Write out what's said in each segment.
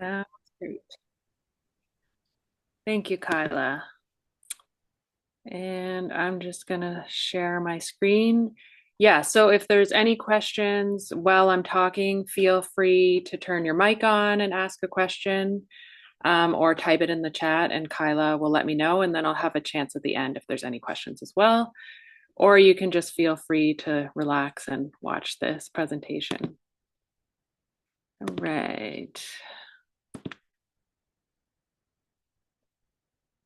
Sounds great. Thank you, Kyla. And I'm just gonna share my screen. Yeah, so if there's any questions while I'm talking, feel free to turn your mic on and ask a question, or type it in the chat and Kyla will let me know, and then I'll have a chance at the end if there's any questions as well. Or you can just feel free to relax and watch this presentation. All right.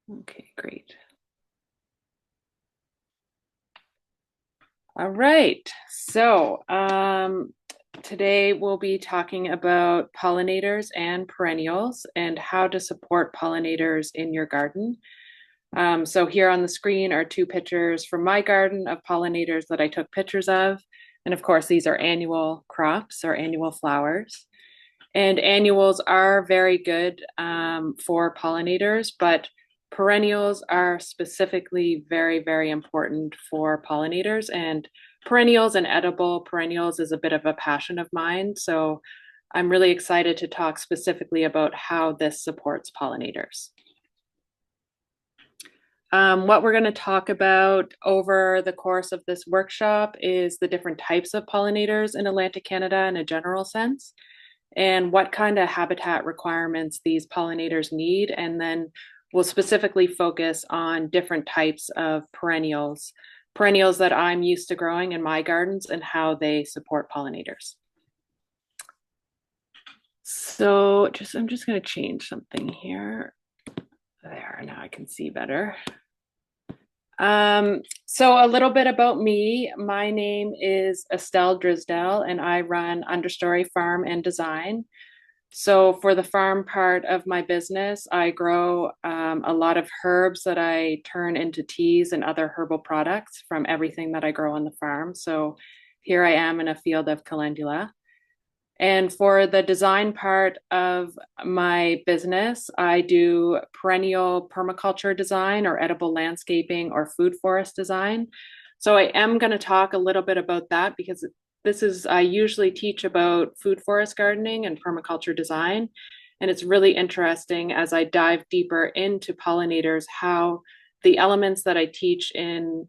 Okay, great. All right. So today we'll be talking about pollinators and perennials and how to support pollinators in your garden. So here on the screen are two pictures from my garden of pollinators that I took pictures of. And of course, these are annual crops or annual flowers. And annuals are very good for pollinators, but perennials are specifically very, very important for pollinators. And perennials and edible perennials is a bit of a passion of mine. So I'm really excited to talk specifically about how this supports pollinators. What we're going to talk about over the course of this workshop is the different types of pollinators in Atlantic Canada in a general sense, and what kind of habitat requirements these pollinators need. And then we'll specifically focus on different types of perennials that I'm used to growing in my gardens and how they support pollinators. So I'm just going to change something here. There, now I can see better. So a little bit about me. My name is Estelle Drisdelle, and I run Understory Farm and Design. So for the farm part of my business, I grow a lot of herbs that I turn into teas and other herbal products from everything that I grow on the farm. So here I am in a field of calendula. And for the design part of my business, I do perennial permaculture design or edible landscaping or food forest design. So I am going to talk a little bit about that because I usually teach about food forest gardening and permaculture design. And it's really interesting as I dive deeper into pollinators, how the elements that I teach in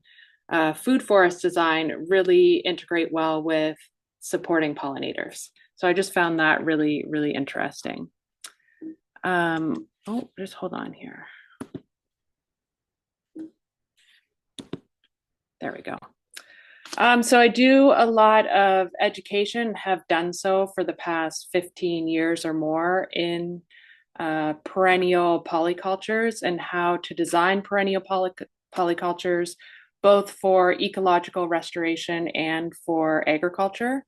food forest design really integrate well with supporting pollinators. So I just found that really, really interesting. Oh, just hold on here. There we go. So I do a lot of education, have done so for the past 15 years or more in perennial polycultures and how to design perennial polycultures, both for ecological restoration and for agriculture,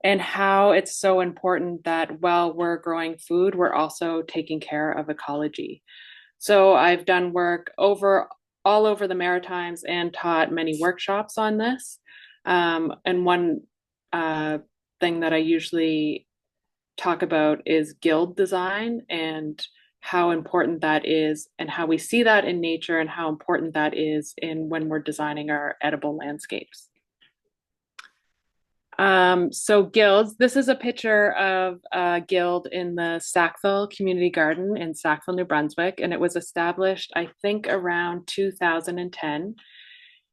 and how it's so important that while we're growing food, we're also taking care of ecology. So I've done work all over the Maritimes and taught many workshops on this. And one thing that I usually talk about is guild design and how important that is, and how we see that in nature, and how important that is in when we're designing our edible landscapes. So guilds, this is a picture of a guild in the Sackville Community Garden in Sackville, New Brunswick, and it was established, I think, around 2010.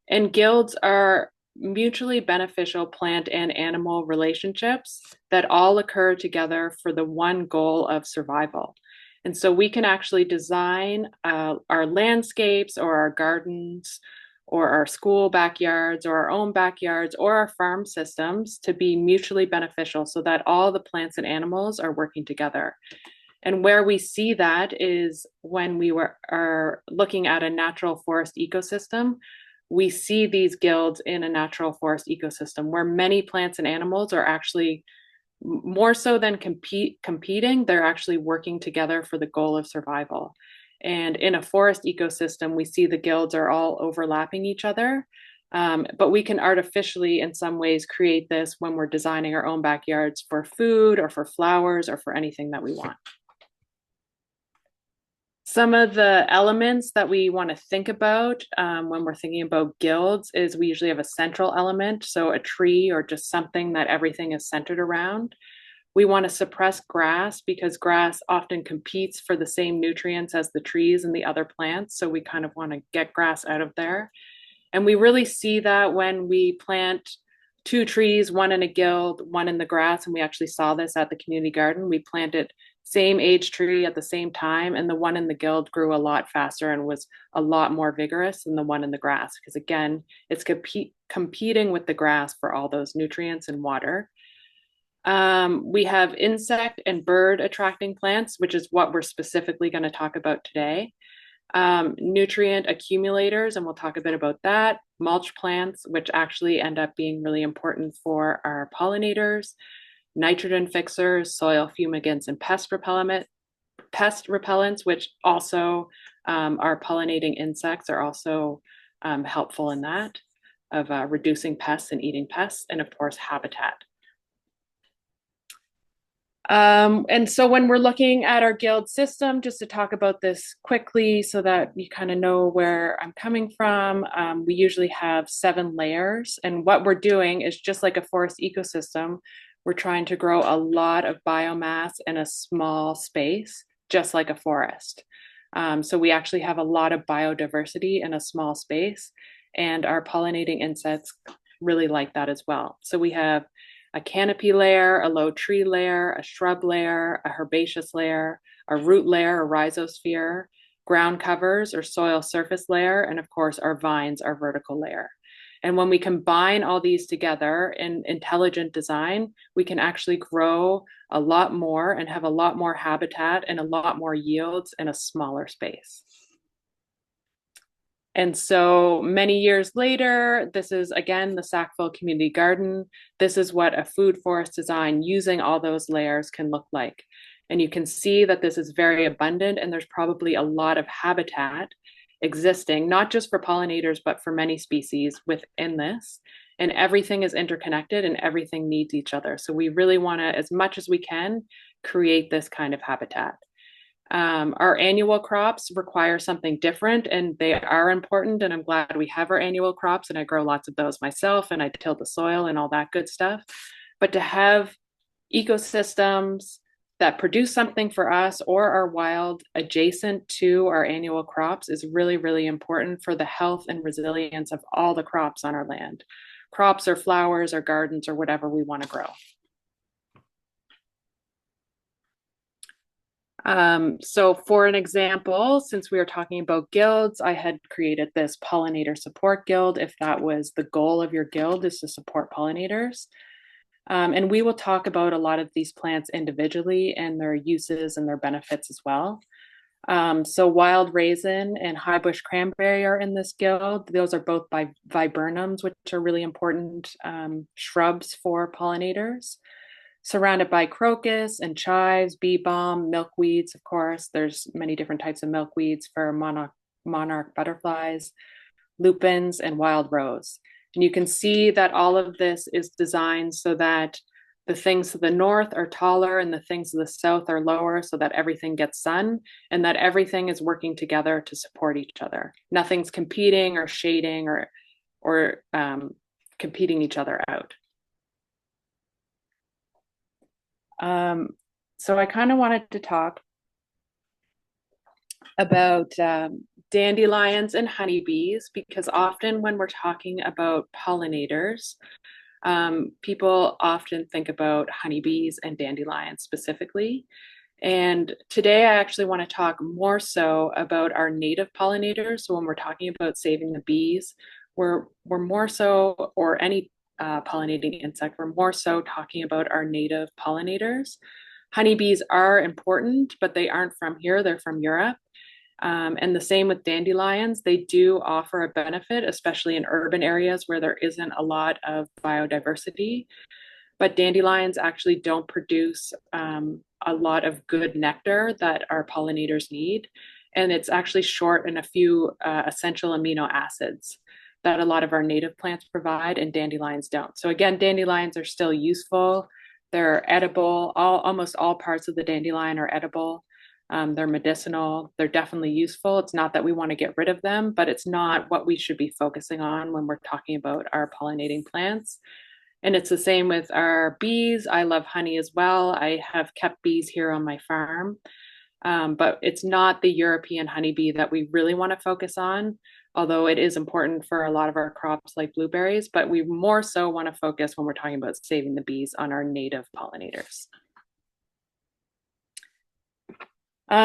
And guilds are mutually beneficial plant and animal relationships that all occur together for the one goal of survival. And so we can actually design our landscapes or our gardens or our school backyards or our own backyards or our farm systems to be mutually beneficial so that all the plants and animals are working together. And where we see that is when are looking at a natural forest ecosystem. We see these guilds in a natural forest ecosystem where many plants and animals are actually more so than competing, they're actually working together for the goal of survival. And in a forest ecosystem, we see the guilds are all overlapping each other. But we can artificially, in some ways, create this when we're designing our own backyards for food or for flowers or for anything that we want. Some of the elements that we want to think about when we're thinking about guilds is we usually have a central element, so a tree or just something that everything is centered around. We want to suppress grass because grass often competes for the same nutrients as the trees and the other plants. So we kind of want to get grass out of there. And we really see that when we plant two trees, one in a guild, one in the grass. And we actually saw this at the community garden. We planted same age tree at the same time, and the one in the guild grew a lot faster and was a lot more vigorous than the one in the grass, because again, it's competing with the grass for all those nutrients and water. We have insect and bird attracting plants, which is what we're specifically going to talk about today. Nutrient accumulators, and we'll talk a bit about that. Mulch plants, which actually end up being really important for our pollinators. Nitrogen fixers, soil fumigants, and pest repellents, which also are pollinating insects, are also helpful in that, of reducing pests and eating pests, and of course, habitat. And so when we're looking at our guild system, just to talk about this quickly so that you kind of know where I'm coming from, we usually have 7 layers. And what we're doing is just like a forest ecosystem, we're trying to grow a lot of biomass in a small space, just like a forest. So we actually have a lot of biodiversity in a small space, and our pollinating insects really like that as well. So we have a canopy layer, a low tree layer, a shrub layer, a herbaceous layer, a root layer, a rhizosphere, ground covers or soil surface layer, and of course our vines, our vertical layer. And when we combine all these together in intelligent design, we can actually grow a lot more and have a lot more habitat and a lot more yields in a smaller space. And so many years later, this is again the Sackville Community Garden. This is what a food forest design using all those layers can look like. And you can see that this is very abundant, and there's probably a lot of habitat existing, not just for pollinators, but for many species within this. And everything is interconnected and everything needs each other. So we really want to, as much as we can, create this kind of habitat. Our annual crops require something different, and they are important, and I'm glad we have our annual crops, and I grow lots of those myself, and I till the soil and all that good stuff. But to have ecosystems that produce something for us or are wild adjacent to our annual crops is really, really important for the health and resilience of all the crops on our land. Crops or flowers or gardens or whatever we want to grow. So for an example, since we were talking about guilds, I had created this pollinator support guild, if that was the goal of your guild, is to support pollinators. And we will talk about a lot of these plants individually and their uses and their benefits as well. So wild raisin and high bush cranberry are in this guild. Those are both by viburnums, which are really important shrubs for pollinators. Surrounded by crocus and chives, bee balm, milkweeds, of course. There's many different types of milkweeds for monarch butterflies, lupins, and wild rose. And you can see that all of this is designed so that the things to the north are taller and the things to the south are lower, so that everything gets sun and that everything is working together to support each other. Nothing's competing or shading or competing each other out. So I kind of wanted to talk about dandelions and honeybees, because often when we're talking about pollinators, people often think about honeybees and dandelions specifically. And today I actually want to talk more so about our native pollinators. So when we're talking about saving the bees, we're more so, or any pollinating insect, we're more so talking about our native pollinators. Honeybees are important, but they aren't from here, they're from Europe. And the same with dandelions. They do offer a benefit, especially in urban areas where there isn't a lot of biodiversity. But dandelions actually don't produce a lot of good nectar that our pollinators need. And it's actually short in a few essential amino acids that a lot of our native plants provide, and dandelions don't. So again, dandelions are still useful. They're edible. Almost all parts of the dandelion are edible. They're medicinal. They're definitely useful. It's not that we want to get rid of them, but it's not what we should be focusing on when we're talking about our pollinating plants. And it's the same with our bees. I love honey as well. I have kept bees here on my farm, but it's not the European honeybee that we really want to focus on, although it is important for a lot of our crops like blueberries, but we more so want to focus when we're talking about saving the bees on our native pollinators.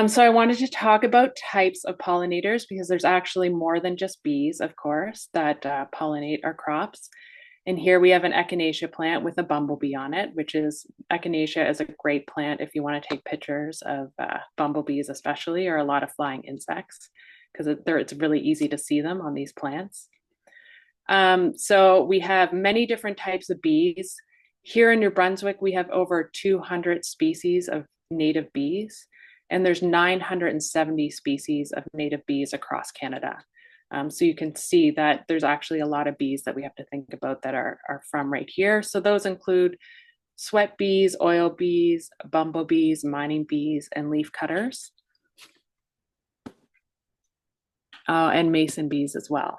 So I wanted to talk about types of pollinators because there's actually more than just bees, of course, that pollinate our crops. And here we have an echinacea plant with a bumblebee on it, which is echinacea is a great plant if you want to take pictures of bumblebees, especially, or a lot of flying insects, because it's really easy to see them on these plants. So we have many different types of bees. Here in New Brunswick, we have over 200 species of native bees, and there's 970 species of native bees across Canada. So you can see that there's actually a lot of bees that we have to think about that are from right here. So those include sweat bees, oil bees, bumblebees, mining bees, and leaf cutters, and mason bees as well.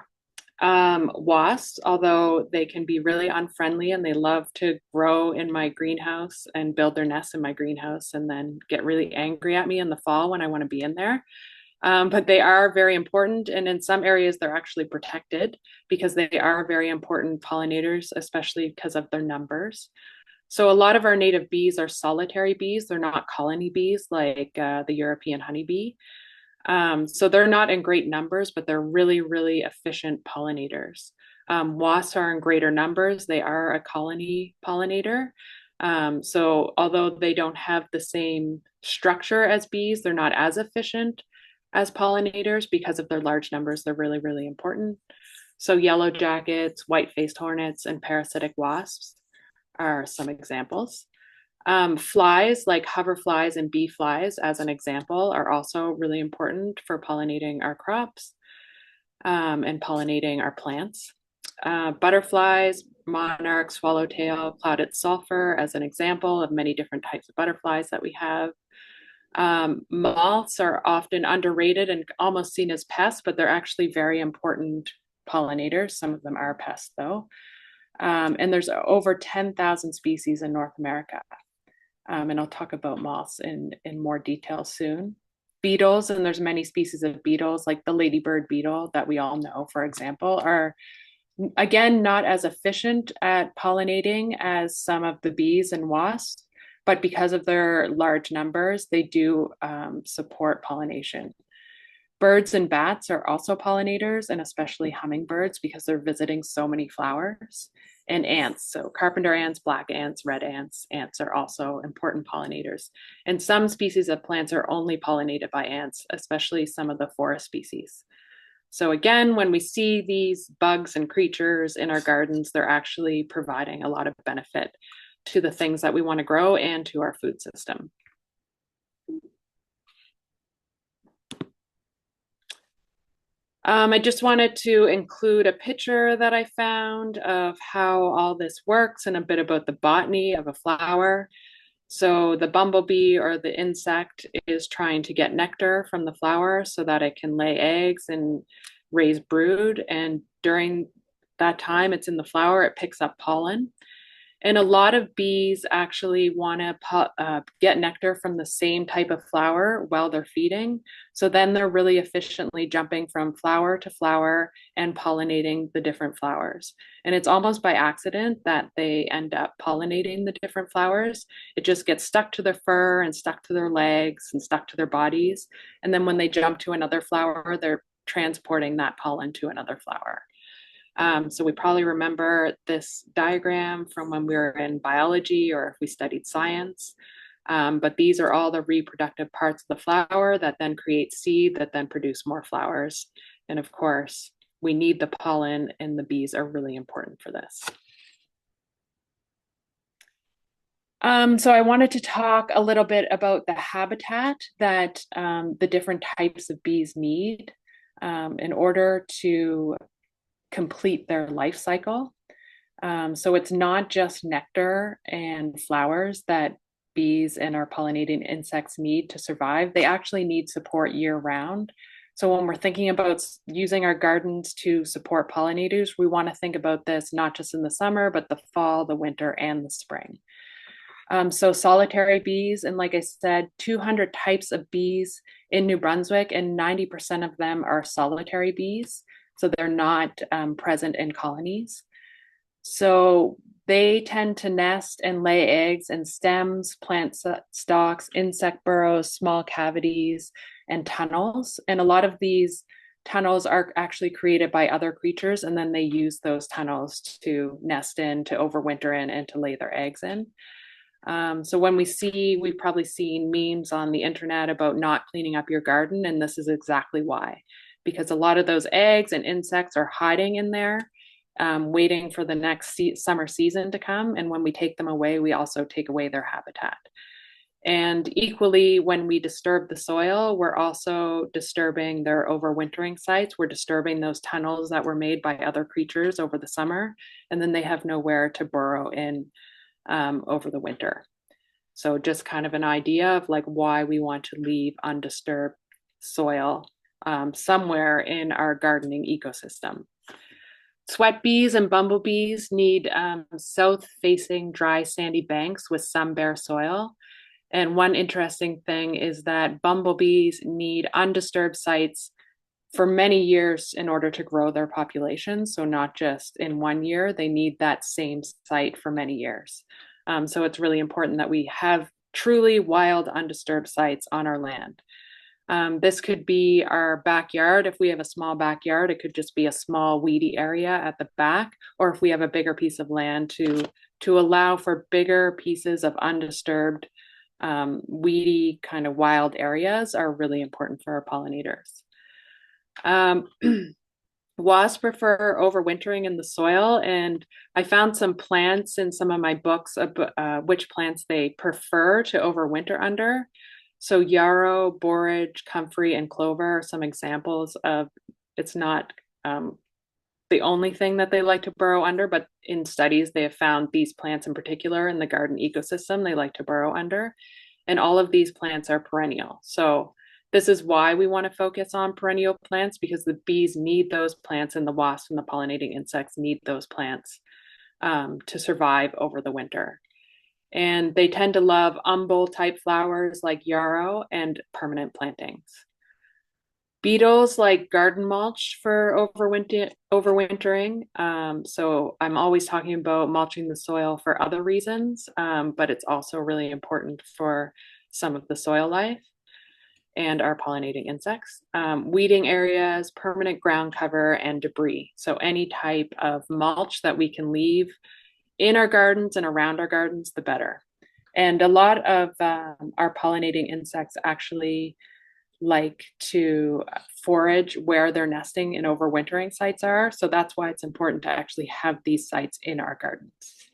Wasps, although they can be really unfriendly and they love to grow in my greenhouse and build their nests in my greenhouse and then get really angry at me in the fall when I want to be in there. But they are very important, and in some areas they're actually protected because they are very important pollinators, especially because of their numbers. So a lot of our native bees are solitary bees. They're not colony bees like the European honeybee. So they're not in great numbers, but they're really, really efficient pollinators. Wasps are in greater numbers. They are a colony pollinator. So although they don't have the same structure as bees, they're not as efficient as pollinators because of their large numbers. They're really, really important. So yellow jackets, white-faced hornets, and parasitic wasps are some examples. Flies like hoverflies and bee flies, as an example, are also really important for pollinating our crops and pollinating our plants. Butterflies, monarch, swallowtail, clouded sulfur, as an example of many different types of butterflies that we have. Moths are often underrated and almost seen as pests, but they're actually very important pollinators. Some of them are pests, though. And there's over 10,000 species in North America. And I'll talk about moths in more detail soon. Beetles, and there's many species of beetles, like the ladybird beetle that we all know, for example, are again not as efficient at pollinating as some of the bees and wasps, but because of their large numbers, they do support pollination. Birds and bats are also pollinators, and especially hummingbirds because they're visiting so many flowers. And ants, so carpenter ants, black ants, red ants, ants are also important pollinators. And some species of plants are only pollinated by ants, especially some of the forest species. So again, when we see these bugs and creatures in our gardens, they're actually providing a lot of benefit to the things that we want to grow and to our food system. I just wanted to include a picture that I found of how all this works and a bit about the botany of a flower. So the bumblebee or the insect is trying to get nectar from the flower so that it can lay eggs and raise brood. And during that time it's in the flower, it picks up pollen. And a lot of bees actually want to get nectar from the same type of flower while they're feeding. So then they're really efficiently jumping from flower to flower and pollinating the different flowers. And it's almost by accident that they end up pollinating the different flowers. It just gets stuck to their fur and stuck to their legs and stuck to their bodies. And then when they jump to another flower, they're transporting that pollen to another flower. So we probably remember this diagram from when we were in biology or if we studied science. But these are all the reproductive parts of the flower that then create seed that then produce more flowers. And of course, we need the pollen, and the bees are really important for this. So I wanted to talk a little bit about the habitat that the different types of bees need in order to complete their life cycle. So it's not just nectar and flowers that bees and our pollinating insects need to survive. They actually need support year round. So when we're thinking about using our gardens to support pollinators, we want to think about this not just in the summer, but the fall, the winter, and the spring. So solitary bees, and like I said, 200 types of bees in New Brunswick, and 90% of them are solitary bees. So they're not present in colonies. So they tend to nest and lay eggs in stems, plant stalks, insect burrows, small cavities, and tunnels. And a lot of these tunnels are actually created by other creatures, and then they use those tunnels to nest in, to overwinter in, and to lay their eggs in. So when we've probably seen memes on the internet about not cleaning up your garden, and this is exactly why, because a lot of those eggs and insects are hiding in there, waiting for the next summer season to come. And when we take them away, we also take away their habitat. And equally, when we disturb the soil, we're also disturbing their overwintering sites. We're disturbing those tunnels that were made by other creatures over the summer, and then they have nowhere to burrow in over the winter. So just kind of an idea of like why we want to leave undisturbed soil somewhere in our gardening ecosystem. Sweat bees and bumblebees need south-facing dry sandy banks with some bare soil. And one interesting thing is that bumblebees need undisturbed sites for many years in order to grow their population. So not just in one year, they need that same site for many years. So it's really important that we have truly wild, undisturbed sites on our land. This could be our backyard. If we have a small backyard, it could just be a small weedy area at the back, or if we have a bigger piece of land to allow for bigger pieces of undisturbed, weedy kind of wild areas are really important for our pollinators. Wasps prefer overwintering in the soil, and I found some plants in some of my books of which plants they prefer to overwinter under. So yarrow, borage, comfrey, and clover are some examples of, it's not the only thing that they like to burrow under, but in studies they have found these plants in particular in the garden ecosystem they like to burrow under. And all of these plants are perennial. So this is why we want to focus on perennial plants, because the bees need those plants and the wasps and the pollinating insects need those plants to survive over the winter. And they tend to love umbel type flowers like yarrow and permanent plantings. Beetles like garden mulch for overwintering. So I'm always talking about mulching the soil for other reasons, but it's also really important for some of the soil life and our pollinating insects. Weeding areas, permanent ground cover, and debris. So any type of mulch that we can leave in our gardens and around our gardens, the better. And a lot of our pollinating insects actually like to forage where their nesting and overwintering sites are. So that's why it's important to actually have these sites in our gardens.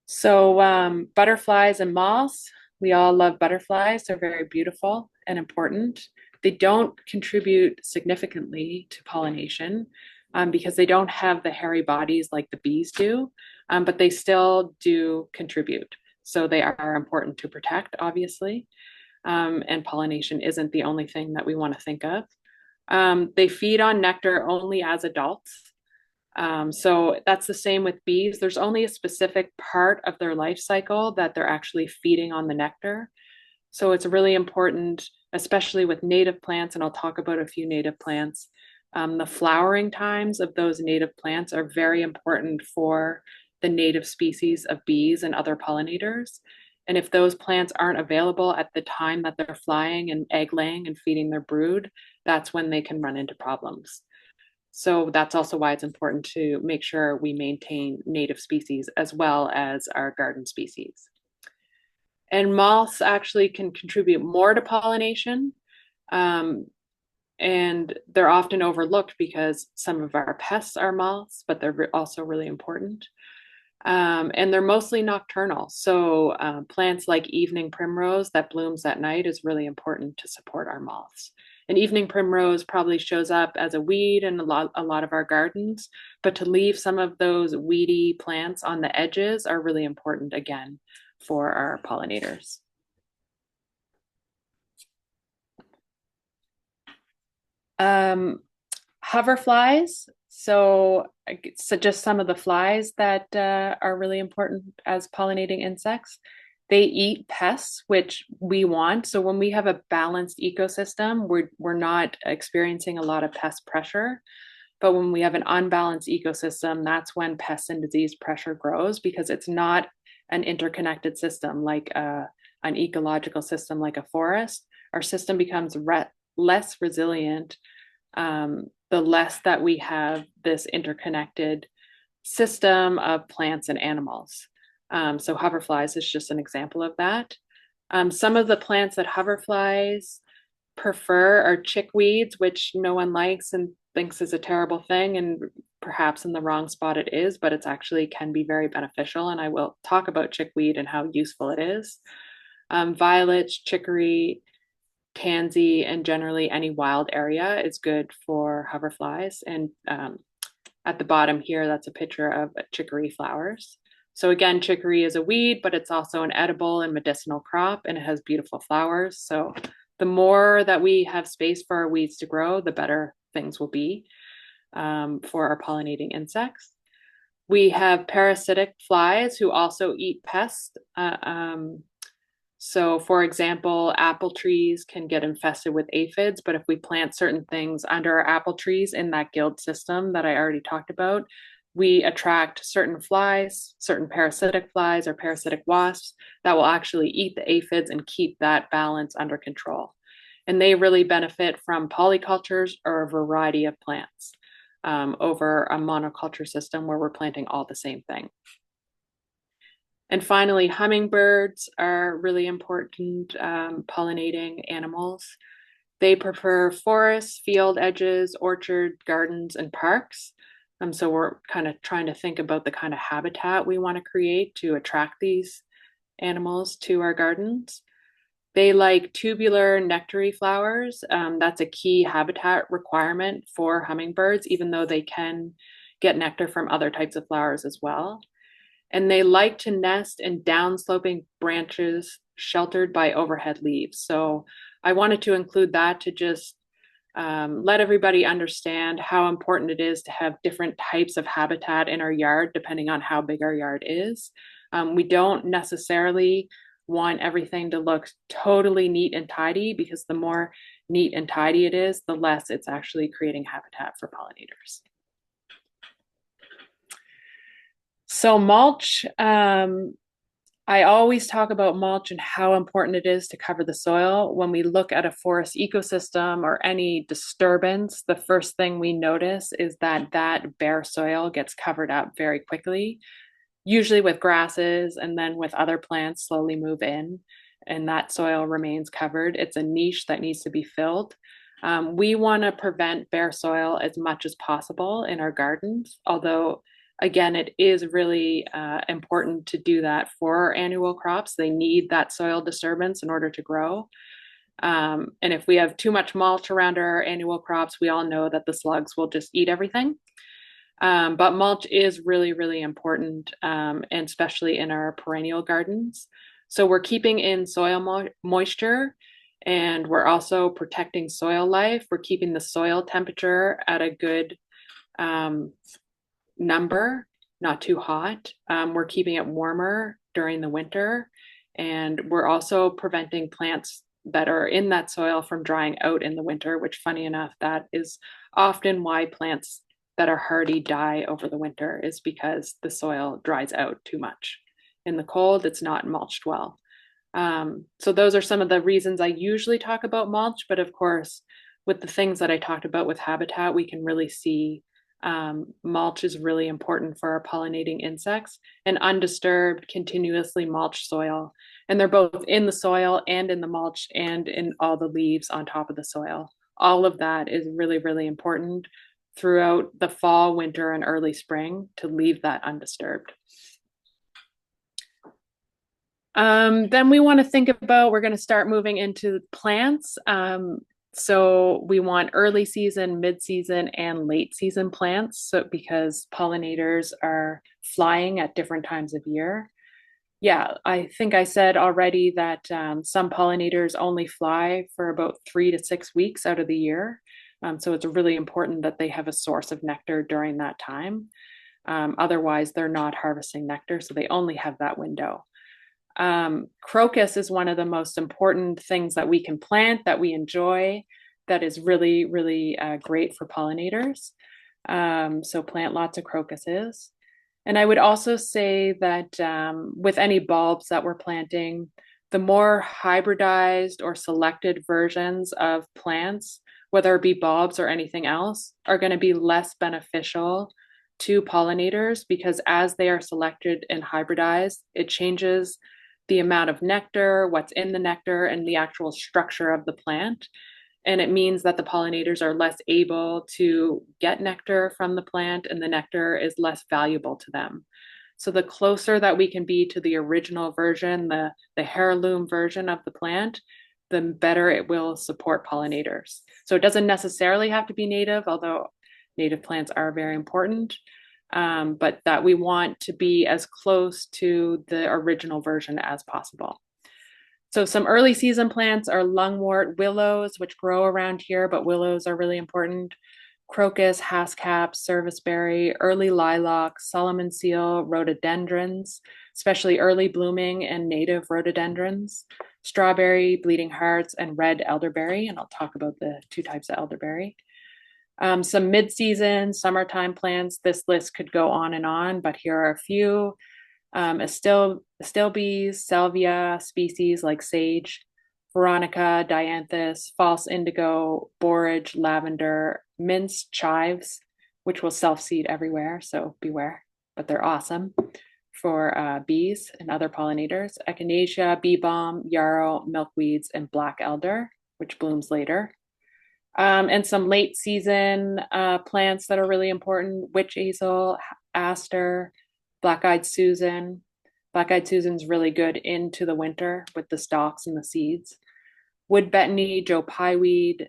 So butterflies and moths, we all love butterflies. They're very beautiful and important. They don't contribute significantly to pollination because they don't have the hairy bodies like the bees do, but they still do contribute. So they are important to protect, obviously. And pollination isn't the only thing that we want to think of. They feed on nectar only as adults. So that's the same with bees. There's only a specific part of their life cycle that they're actually feeding on the nectar. So it's really important, especially with native plants, and I'll talk about a few native plants. The flowering times of those native plants are very important for the native species of bees and other pollinators. And if those plants aren't available at the time that they're flying and egg laying and feeding their brood, that's when they can run into problems. So that's also why it's important to make sure we maintain native species as well as our garden species. And moths actually can contribute more to pollination. And they're often overlooked because some of our pests are moths, but they're also really important. And they're mostly nocturnal. So plants like evening primrose that blooms at night is really important to support our moths. And evening primrose probably shows up as a weed in a lot of our gardens, but to leave some of those weedy plants on the edges are really important again for our pollinators. Um, Hoverflies. So just some of the flies that are really important as pollinating insects. They eat pests, which we want. So when we have a balanced ecosystem, we're not experiencing a lot of pest pressure. But when we have an unbalanced ecosystem, that's when pest and disease pressure grows because it's not an interconnected system like an ecological system like a forest. Our system becomes less resilient the less that we have this interconnected system of plants and animals. So hoverflies is just an example of that. Some of the plants that hoverflies prefer are chickweeds, which no one likes and thinks is a terrible thing, and perhaps in the wrong spot it is, but it's actually can be very beneficial. And I will talk about chickweed and how useful it is. Violets, chicory, tansy, and generally any wild area is good for hoverflies. And at the bottom here, that's a picture of chicory flowers. So again, chicory is a weed, but it's also an edible and medicinal crop, and it has beautiful flowers. So the more that we have space for our weeds to grow, the better things will be for our pollinating insects. We have parasitic flies who also eat pests. So, for example, apple trees can get infested with aphids, but if we plant certain things under our apple trees in that guild system that I already talked about, we attract certain flies, certain parasitic flies or parasitic wasps that will actually eat the aphids and keep that balance under control. And they really benefit from polycultures or a variety of plants over a monoculture system where we're planting all the same thing. And finally, hummingbirds are really important pollinating animals. They prefer forests, field edges, orchard, gardens, and parks. So we're kind of trying to think about the kind of habitat we want to create to attract these animals to our gardens. They like tubular nectary flowers. That's a key habitat requirement for hummingbirds, even though they can get nectar from other types of flowers as well. And they like to nest in downsloping branches sheltered by overhead leaves. So I wanted to include that to just let everybody understand how important it is to have different types of habitat in our yard, depending on how big our yard is. We don't necessarily want everything to look totally neat and tidy because the more neat and tidy it is, the less it's actually creating habitat for pollinators. So mulch, I always talk about mulch and how important it is to cover the soil. When we look at a forest ecosystem or any disturbance, the first thing we notice is that that bare soil gets covered up very quickly, usually with grasses and then with other plants slowly move in and that soil remains covered. It's a niche that needs to be filled. We want to prevent bare soil as much as possible in our gardens, although again, it is really important to do that for our annual crops. They need that soil disturbance in order to grow. And if we have too much mulch around our annual crops, we all know that the slugs will just eat everything. But mulch is really, really important, and especially in our perennial gardens. So we're keeping in soil moisture, and we're also protecting soil life. We're keeping the soil temperature at a good number, not too hot. We're keeping it warmer during the winter, and we're also preventing plants that are in that soil from drying out in the winter, which funny enough, that is often why plants that are hardy die over the winter is because the soil dries out too much. In the cold, it's not mulched well. So those are some of the reasons I usually talk about mulch, but of course, with the things that I talked about with habitat, we can really see mulch is really important for our pollinating insects, and undisturbed, continuously mulched soil. And they're both in the soil and in the mulch and in all the leaves on top of the soil. All of that is really, really important throughout the fall, winter, and early spring to leave that undisturbed. Then we want to think about, we're going to start moving into plants. So we want early season, mid-season, and late season plants. So because pollinators are flying at different times of year. Yeah, I think I said already that some pollinators only fly for about 3 to 6 weeks out of the year. So it's really important that they have a source of nectar during that time. Otherwise, they're not harvesting nectar, so they only have that window. Crocus is one of the most important things that we can plant, that we enjoy, that is really, really great for pollinators. So plant lots of crocuses. And I would also say that with any bulbs that we're planting, the more hybridized or selected versions of plants, whether it be bulbs or anything else, are going to be less beneficial to pollinators because as they are selected and hybridized, it changes the amount of nectar, what's in the nectar, and the actual structure of the plant. And it means that the pollinators are less able to get nectar from the plant, and the nectar is less valuable to them. So the closer that we can be to the original version, the heirloom version of the plant, the better it will support pollinators. So it doesn't necessarily have to be native, although native plants are very important, but that we want to be as close to the original version as possible. So some early season plants are lungwort, willows, which grow around here, but willows are really important. Crocus, haskap, serviceberry, early lilac, Solomon seal, rhododendrons, especially early blooming and native rhododendrons, strawberry, bleeding hearts, and red elderberry. And I'll talk about the two types of elderberry. Some mid-season, summertime plants. This list could go on and on, but here are a few. Astilbes, salvia species like sage, veronica, dianthus, false indigo, borage, lavender, mince, chives, which will self-seed everywhere, so beware, but they're awesome for bees and other pollinators. Echinacea, bee balm, yarrow, milkweeds, and black elder, which blooms later. And some late season plants that are really important: witch hazel, aster, black-eyed Susan. Black-eyed Susan's really good into the winter with the stalks and the seeds. Wood betony, Joe pieweed,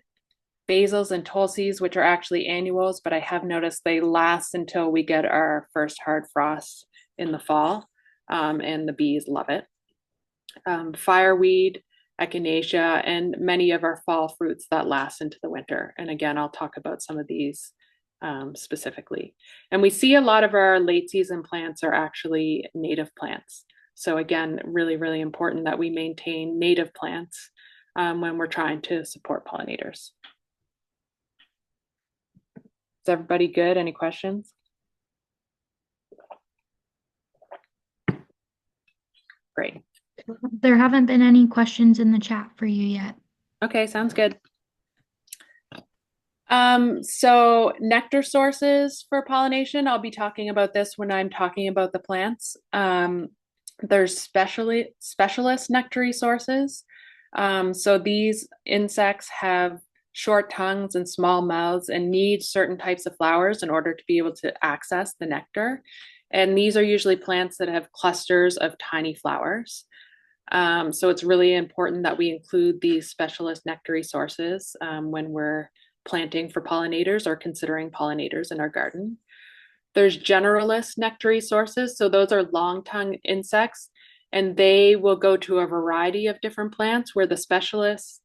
basils and tulsis, which are actually annuals, but I have noticed they last until we get our first hard frost in the fall, and the bees love it. Fireweed, echinacea, and many of our fall fruits that last into the winter. And again, I'll talk about some of these specifically. And we see a lot of our late season plants are actually native plants. So again, really, really important that we maintain native plants when we're trying to support pollinators. Is everybody good? Any questions? Great. There haven't been any questions in the chat for you yet. Okay, sounds good. So nectar sources for pollination, I'll be talking about this when I'm talking about the plants. There's specialist nectary sources. So these insects have short tongues and small mouths and need certain types of flowers in order to be able to access the nectar. And these are usually plants that have clusters of tiny flowers. So it's really important that we include these specialist nectary sources when we're planting for pollinators or considering pollinators in our garden. There's generalist nectary sources. So those are long-tongued insects, and they will go to a variety of different plants, where the specialist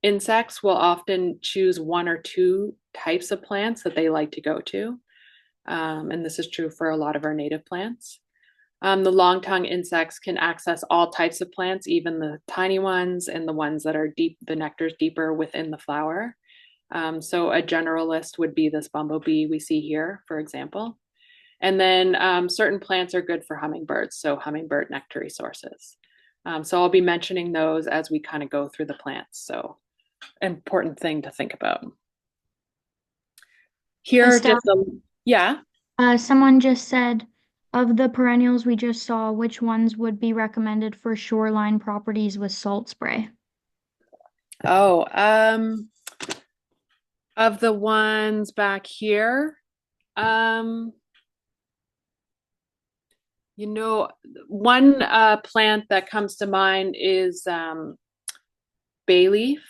insects will often choose one or two types of plants that they like to go to. And this is true for a lot of our native plants. The long-tongued insects can access all types of plants, even the tiny ones and the ones that are deep, the nectar's deeper within the flower. So a generalist would be this bumblebee we see here, for example. And then certain plants are good for hummingbirds, so hummingbird nectary sources. So I'll be mentioning those as we kind of go through the plants. So important thing to think about. Here, Estelle, yeah. Someone just said, of the perennials we just saw, which ones would be recommended for shoreline properties with salt spray? Oh, of the ones back here, one plant that comes to mind is bay leaf,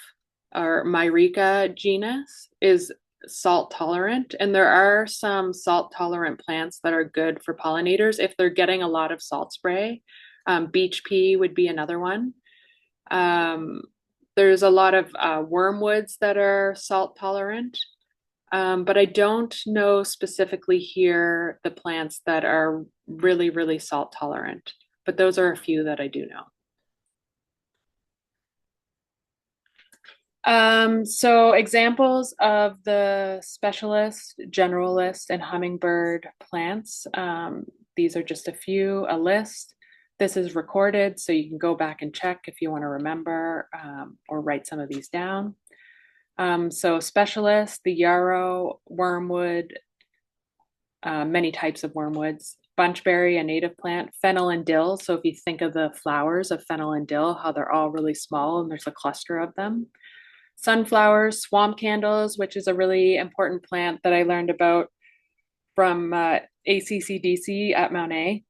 or Myrica genus, is salt tolerant. And there are some salt tolerant plants that are good for pollinators if they're getting a lot of salt spray. Beach pea would be another one. There's a lot of wormwoods that are salt tolerant, but I don't know specifically here the plants that are really, really salt tolerant. But those are a few that I do know. So examples of the specialist, generalist, and hummingbird plants. These are just a few, a list. This is recorded, so you can go back and check if you want to remember or write some of these down. So specialist, the yarrow, wormwood, many types of wormwoods, bunchberry, a native plant, fennel and dill. So if you think of the flowers of fennel and dill, how they're all really small and there's a cluster of them. Sunflowers, swamp candles, which is a really important plant that I learned about from ACCDC at Mount A,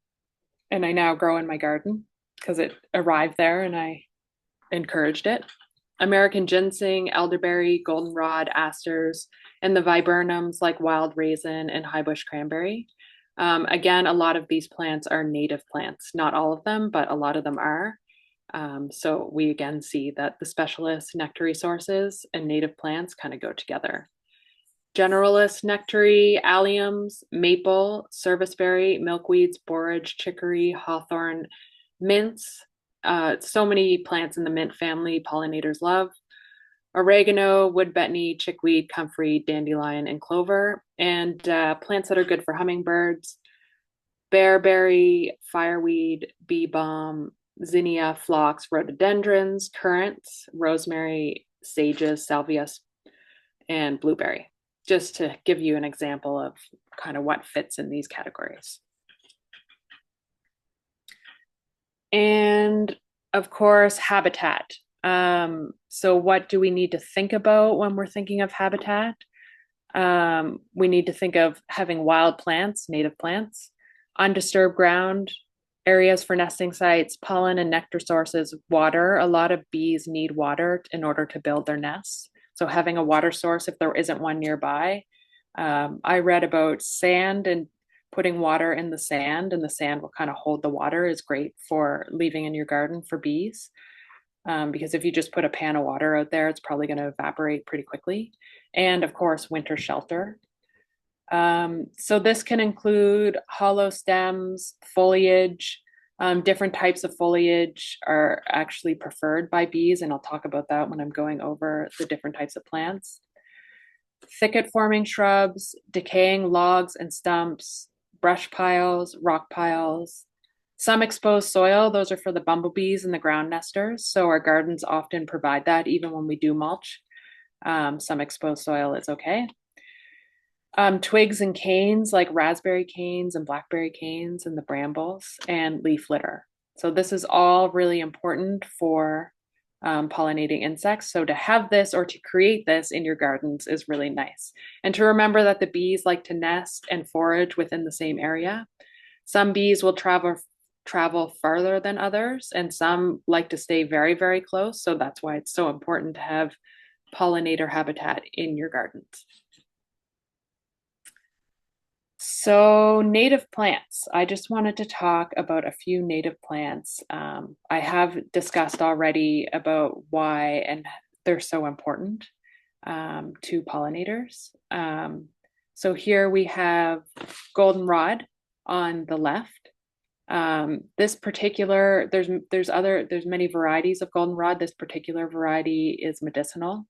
and I now grow in my garden because it arrived there and I encouraged it. American ginseng, elderberry, goldenrod, asters, and the viburnums like wild raisin and highbush cranberry. Again, a lot of these plants are native plants. Not all of them, but a lot of them are. So we again see that the specialist nectary sources and native plants kind of go together. Generalist nectary, alliums, maple, serviceberry, milkweeds, borage, chicory, hawthorn, mints. So many plants in the mint family pollinators love. Oregano, wood betony, chickweed, comfrey, dandelion, and clover. And plants that are good for hummingbirds. Bearberry, fireweed, bee balm, zinnia, phlox, rhododendrons, currants, rosemary, sages, salvia, and blueberry, just to give you an example of kind of what fits in these categories. And of course, habitat. So what do we need to think about when we're thinking of habitat? We need to think of having wild plants, native plants, undisturbed ground, areas for nesting sites, pollen and nectar sources, water. A lot of bees need water in order to build their nests. So having a water source, if there isn't one nearby. I read about sand and putting water in the sand, and the sand will kind of hold the water, is great for leaving in your garden for bees. Because if you just put a pan of water out there, it's probably going to evaporate pretty quickly. And of course, winter shelter. So this can include hollow stems, foliage. Different types of foliage are actually preferred by bees, and I'll talk about that when I'm going over the different types of plants. Thicket forming shrubs, decaying logs and stumps, brush piles, rock piles. Some exposed soil, those are for the bumblebees and the ground nesters. So our gardens often provide that even when we do mulch. Some exposed soil is okay. Twigs and canes like raspberry canes and blackberry canes and the brambles, and leaf litter. So this is all really important for pollinating insects. So to have this or to create this in your gardens is really nice. And to remember that the bees like to nest and forage within the same area. Some bees will travel farther than others, and some like to stay very, very close. So that's why it's so important to have pollinator habitat in your gardens. So native plants, I just wanted to talk about a few native plants. I have discussed already about why and they're so important to pollinators. So here we have goldenrod on the left. This particular, there's many varieties of goldenrod. This particular variety is medicinal,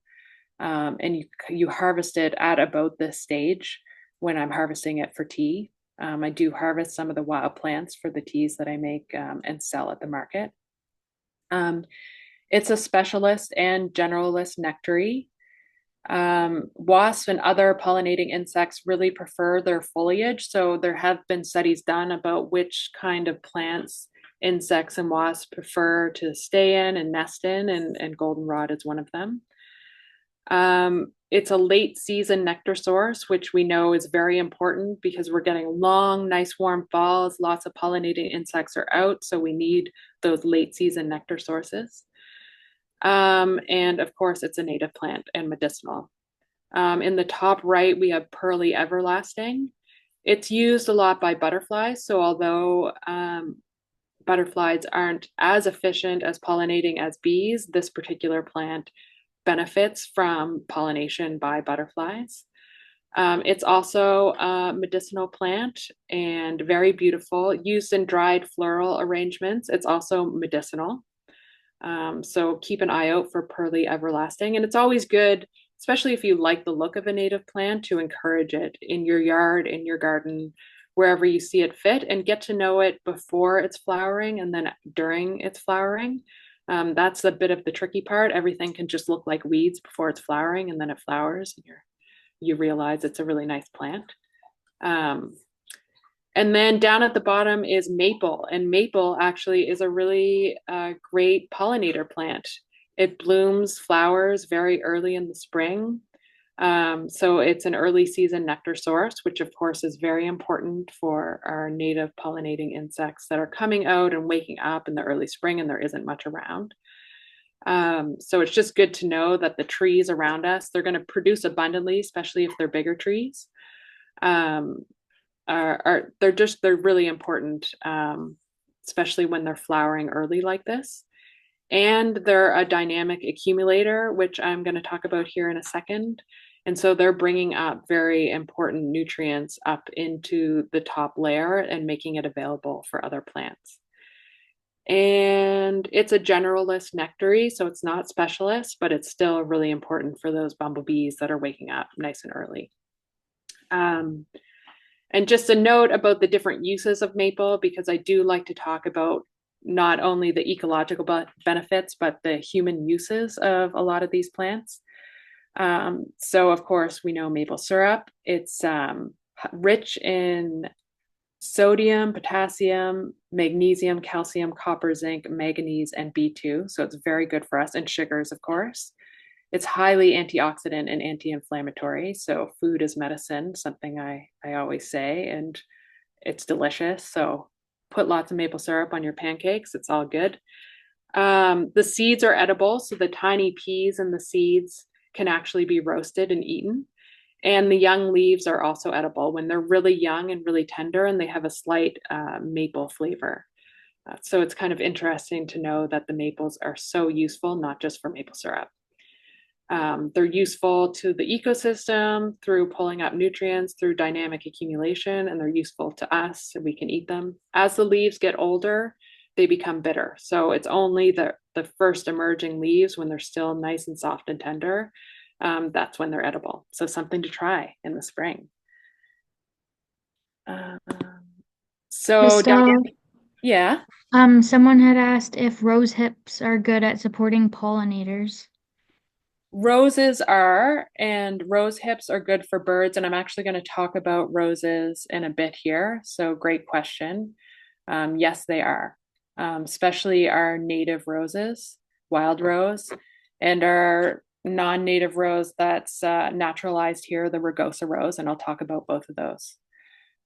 and you harvest it at about this stage when I'm harvesting it for tea. I do harvest some of the wild plants for the teas that I make and sell at the market. It's a specialist and generalist nectary. Wasps and other pollinating insects really prefer their foliage. So there have been studies done about which kind of plants insects and wasps prefer to stay in and nest in, and goldenrod is one of them. It's a late season nectar source, which we know is very important because we're getting long, nice warm falls. Lots of pollinating insects are out, so we need those late season nectar sources. And of course, it's a native plant and medicinal. In the top right, we have pearly everlasting. It's used a lot by butterflies. So although butterflies aren't as efficient as pollinating as bees, this particular plant benefits from pollination by butterflies. It's also a medicinal plant and very beautiful, used in dried floral arrangements. It's also medicinal. So keep an eye out for pearly everlasting. And it's always good, especially if you like the look of a native plant, to encourage it in your yard, in your garden, wherever you see it fit, and get to know it before it's flowering and then during its flowering. That's a bit of the tricky part. Everything can just look like weeds before it's flowering, and then it flowers, and you realize it's a really nice plant. Um, and then down at the bottom is maple, and maple actually is a really great pollinator plant. It blooms flowers very early in the spring. So it's an early season nectar source, which of course is very important for our native pollinating insects that are coming out and waking up in the early spring and there isn't much around. So it's just good to know that the trees around us, they're going to produce abundantly, especially if they're bigger trees. Um, they're really important, especially when they're flowering early like this. And they're a dynamic accumulator, which I'm going to talk about here in a second. And so they're bringing up very important nutrients up into the top layer and making it available for other plants. And it's a generalist nectary, so it's not specialist, but it's still really important for those bumblebees that are waking up nice and early. And just a note about the different uses of maple, because I do like to talk about not only the ecological benefits, but the human uses of a lot of these plants. So of course, we know maple syrup. It's rich in sodium, potassium, magnesium, calcium, copper, zinc, manganese, and B2. So it's very good for us, and sugars, of course. It's highly antioxidant and anti-inflammatory. So food is medicine, something I always say, and it's delicious. So put lots of maple syrup on your pancakes. It's all good. The seeds are edible. So the tiny peas and the seeds can actually be roasted and eaten. And the young leaves are also edible when they're really young and really tender, and they have a slight maple flavor. So it's kind of interesting to know that the maples are so useful, not just for maple syrup. They're useful to the ecosystem through pulling up nutrients through dynamic accumulation, and they're useful to us, and we can eat them. As the leaves get older, they become bitter. So it's only the first emerging leaves, when they're still nice and soft and tender, that's when they're edible. So something to try in the spring. So Estelle, yeah. someone had asked if rose hips are good at supporting pollinators. Roses are, and rose hips are good for birds. And I'm actually going to talk about roses in a bit here. So great question. Yes, they are, especially our native roses, wild rose, and our non-native rose that's naturalized here, the rugosa rose. And I'll talk about both of those.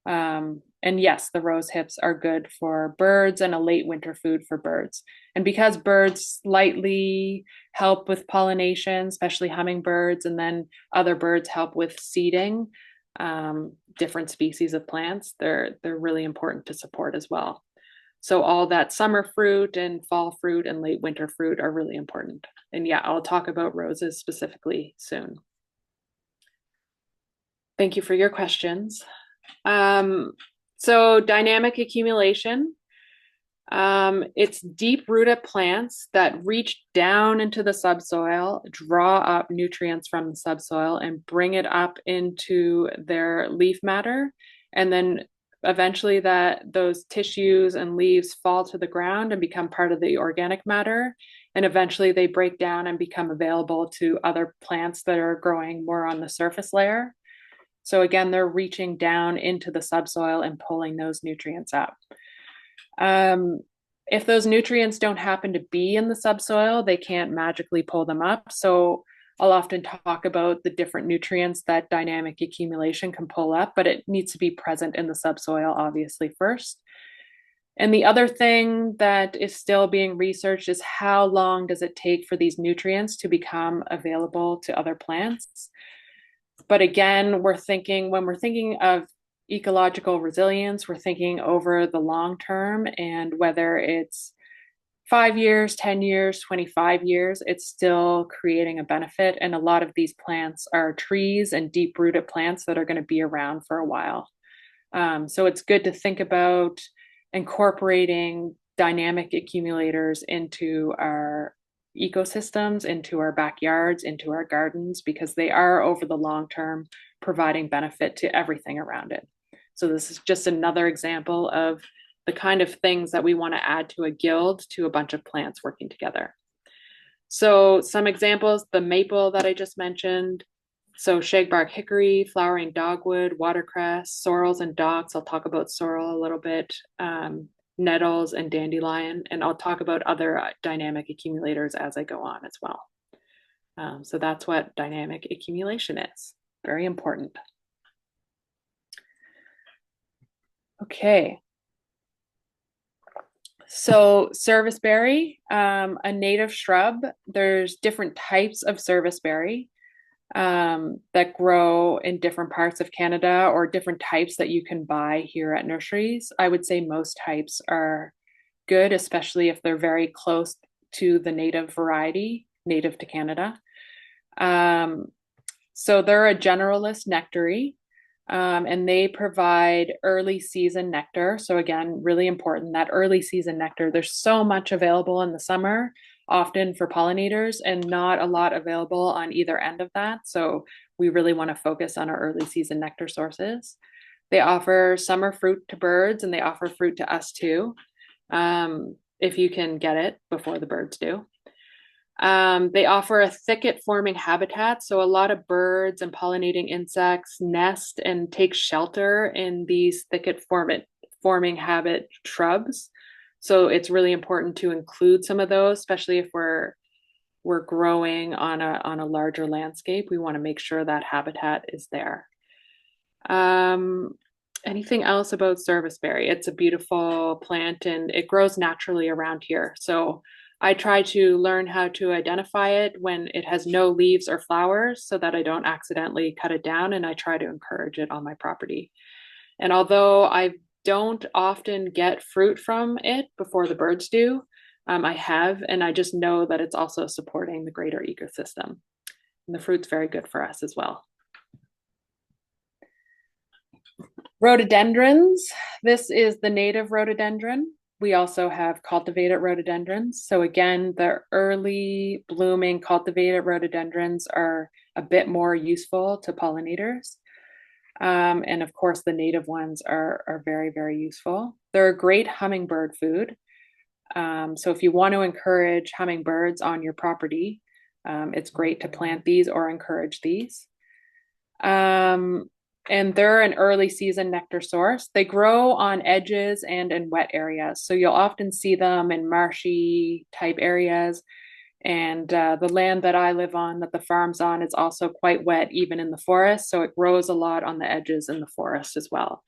And yes, the rose hips are good for birds and a late winter food for birds. And because birds slightly help with pollination, especially hummingbirds, and then other birds help with seeding different species of plants, they're really important to support as well. So all that summer fruit and fall fruit and late winter fruit are really important. And yeah, I'll talk about roses specifically soon. Thank you for your questions. So dynamic accumulation, it's deep-rooted plants that reach down into the subsoil, draw up nutrients from the subsoil, and bring it up into their leaf matter. And then eventually those tissues and leaves fall to the ground and become part of the organic matter. And eventually they break down and become available to other plants that are growing more on the surface layer. So again, they're reaching down into the subsoil and pulling those nutrients up. If those nutrients don't happen to be in the subsoil, they can't magically pull them up. So I'll often talk about the different nutrients that dynamic accumulation can pull up, but it needs to be present in the subsoil, obviously, first. And the other thing that is still being researched is how long does it take for these nutrients to become available to other plants? But again, when we're thinking of ecological resilience. We're thinking over the long term, and whether it's 5 years, 10 years, 25 years, it's still creating a benefit. And a lot of these plants are trees and deep rooted plants that are going to be around for a while. So it's good to think about incorporating dynamic accumulators into our ecosystems, into our backyards, into our gardens, because they are over the long term providing benefit to everything around it. So this is just another example of the kind of things that we want to add to a guild to a bunch of plants working together. So some examples, the maple that I just mentioned, so shagbark hickory, flowering dogwood, watercress, sorrels and docks. I'll talk about sorrel a little bit, nettles and dandelion, and I'll talk about other dynamic accumulators as I go on as well. So that's what dynamic accumulation is. Very important. Okay. So serviceberry, a native shrub. There's different types of serviceberry that grow in different parts of Canada, or different types that you can buy here at nurseries. I would say most types are good, especially if they're very close to the native variety, native to Canada. So they're a generalist nectary, and they provide early season nectar. So again, really important, that early season nectar. There's so much available in the summer, often for pollinators, and not a lot available on either end of that. So we really want to focus on our early season nectar sources. They offer summer fruit to birds, and they offer fruit to us too, if you can get it before the birds do. They offer a thicket forming habitat. So a lot of birds and pollinating insects nest and take shelter in these thicket forming habit shrubs. So it's really important to include some of those, especially if we're growing on a larger landscape. We want to make sure that habitat is there. Anything else about serviceberry? It's a beautiful plant and it grows naturally around here. So I try to learn how to identify it when it has no leaves or flowers so that I don't accidentally cut it down, and I try to encourage it on my property. And although I don't often get fruit from it before the birds do, I have, and I just know that it's also supporting the greater ecosystem. And the fruit's very good for us as well. Rhododendrons. This is the native rhododendron. We also have cultivated rhododendrons. So again, the early blooming cultivated rhododendrons are a bit more useful to pollinators. And of course, the native ones are very, very useful. They're a great hummingbird food. So if you want to encourage hummingbirds on your property, it's great to plant these or encourage these. And they're an early season nectar source. They grow on edges and in wet areas. So you'll often see them in marshy type areas. And the land that I live on, that the farm's on, is also quite wet, even in the forest. So it grows a lot on the edges in the forest as well.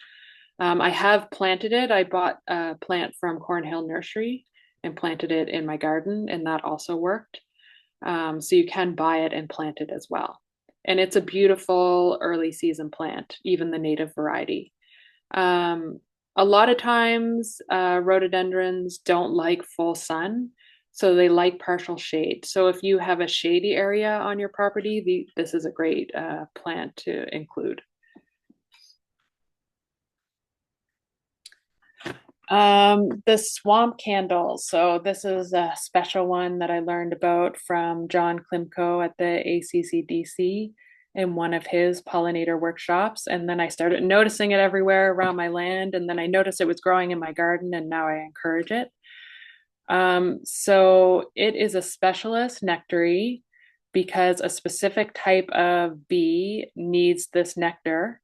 I have planted it. I bought a plant from Cornhill Nursery and planted it in my garden, and that also worked. So you can buy it and plant it as well. And it's a beautiful early season plant, even the native variety. A lot of times, rhododendrons don't like full sun, so they like partial shade. So if you have a shady area on your property, this is a great plant to include. The swamp candle. So this is a special one that I learned about from John Klimko at the ACCDC in one of his pollinator workshops. And then I started noticing it everywhere around my land. And then I noticed it was growing in my garden, and now I encourage it. So it is a specialist nectary because a specific type of bee needs this nectar,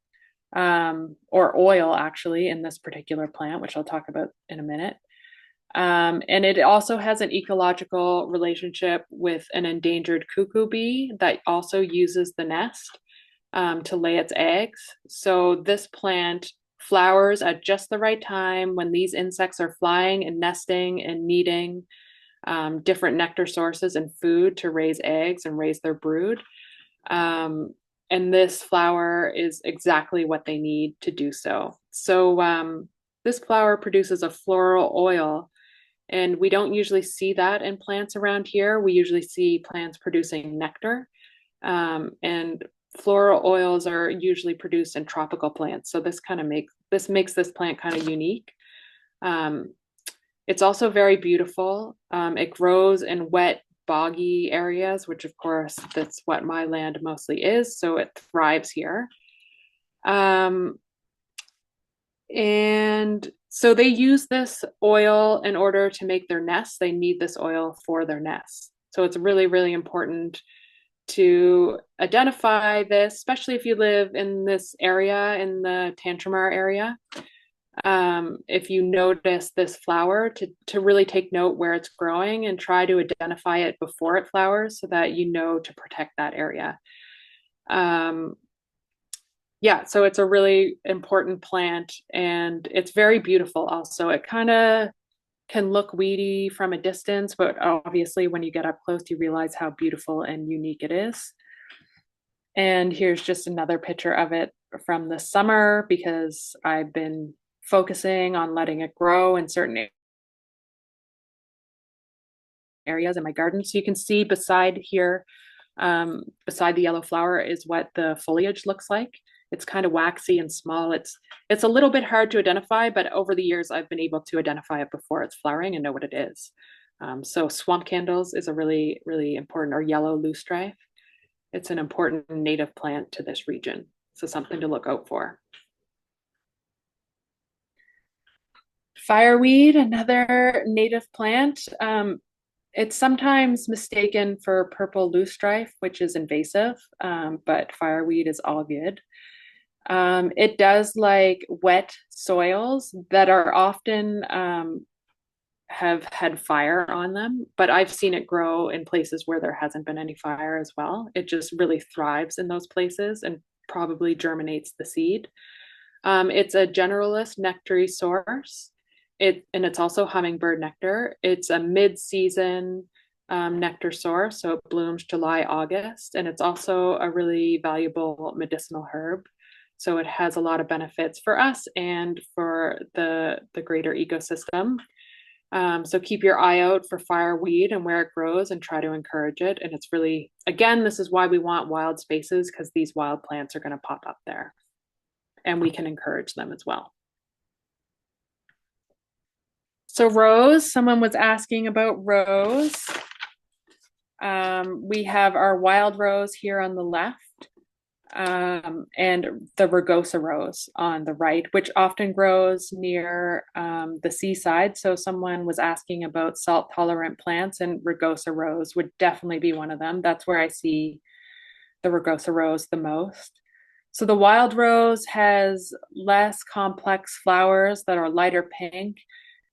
or oil actually, in this particular plant, which I'll talk about in a minute. And it also has an ecological relationship with an endangered cuckoo bee that also uses the nest to lay its eggs. So this plant flowers at just the right time when these insects are flying and nesting and needing different nectar sources and food to raise eggs and raise their brood. And this flower is exactly what they need to do so. So this flower produces a floral oil, and we don't usually see that in plants around here. We usually see plants producing nectar, and floral oils are usually produced in tropical plants. So this makes this plant kind of unique. Um, it's also very beautiful. It grows in wet, boggy areas, which of course that's what my land mostly is. So it thrives here. Um, and so they use this oil in order to make their nests. They need this oil for their nests. So it's really, really important to identify this, especially if you live in this area, in the Tantramar area. If you notice this flower, to really take note where it's growing and try to identify it before it flowers so that you know to protect that area. Um, yeah, so it's a really important plant and it's very beautiful also. It kind of can look weedy from a distance, but obviously when you get up close, you realize how beautiful and unique it is. And here's just another picture of it from the summer because I've been focusing on letting it grow in certain areas in my garden. So you can see beside here, beside the yellow flower is what the foliage looks like. It's kind of waxy and small. It's a little bit hard to identify, but over the years I've been able to identify it before it's flowering and know what it is. So swamp candles is a really, really important, or yellow loosestrife. It's an important native plant to this region. So something to look out for. Fireweed, another native plant. It's sometimes mistaken for purple loosestrife, which is invasive, but fireweed is all good. It does like wet soils that are often have had fire on them, but I've seen it grow in places where there hasn't been any fire as well. It just really thrives in those places and probably germinates the seed. It's a generalist nectary source. It's also hummingbird nectar. It's a mid-season nectar source, so it blooms July, August, and it's also a really valuable medicinal herb. So it has a lot of benefits for us and for the greater ecosystem. So keep your eye out for fireweed and where it grows and try to encourage it. And it's really, again, this is why we want wild spaces, because these wild plants are going to pop up there and we can encourage them as well. So rose, someone was asking about rose. We have our wild rose here on the left, and the rugosa rose on the right, which often grows near the seaside. So someone was asking about salt tolerant plants, and rugosa rose would definitely be one of them. That's where I see the rugosa rose the most. So the wild rose has less complex flowers that are lighter pink,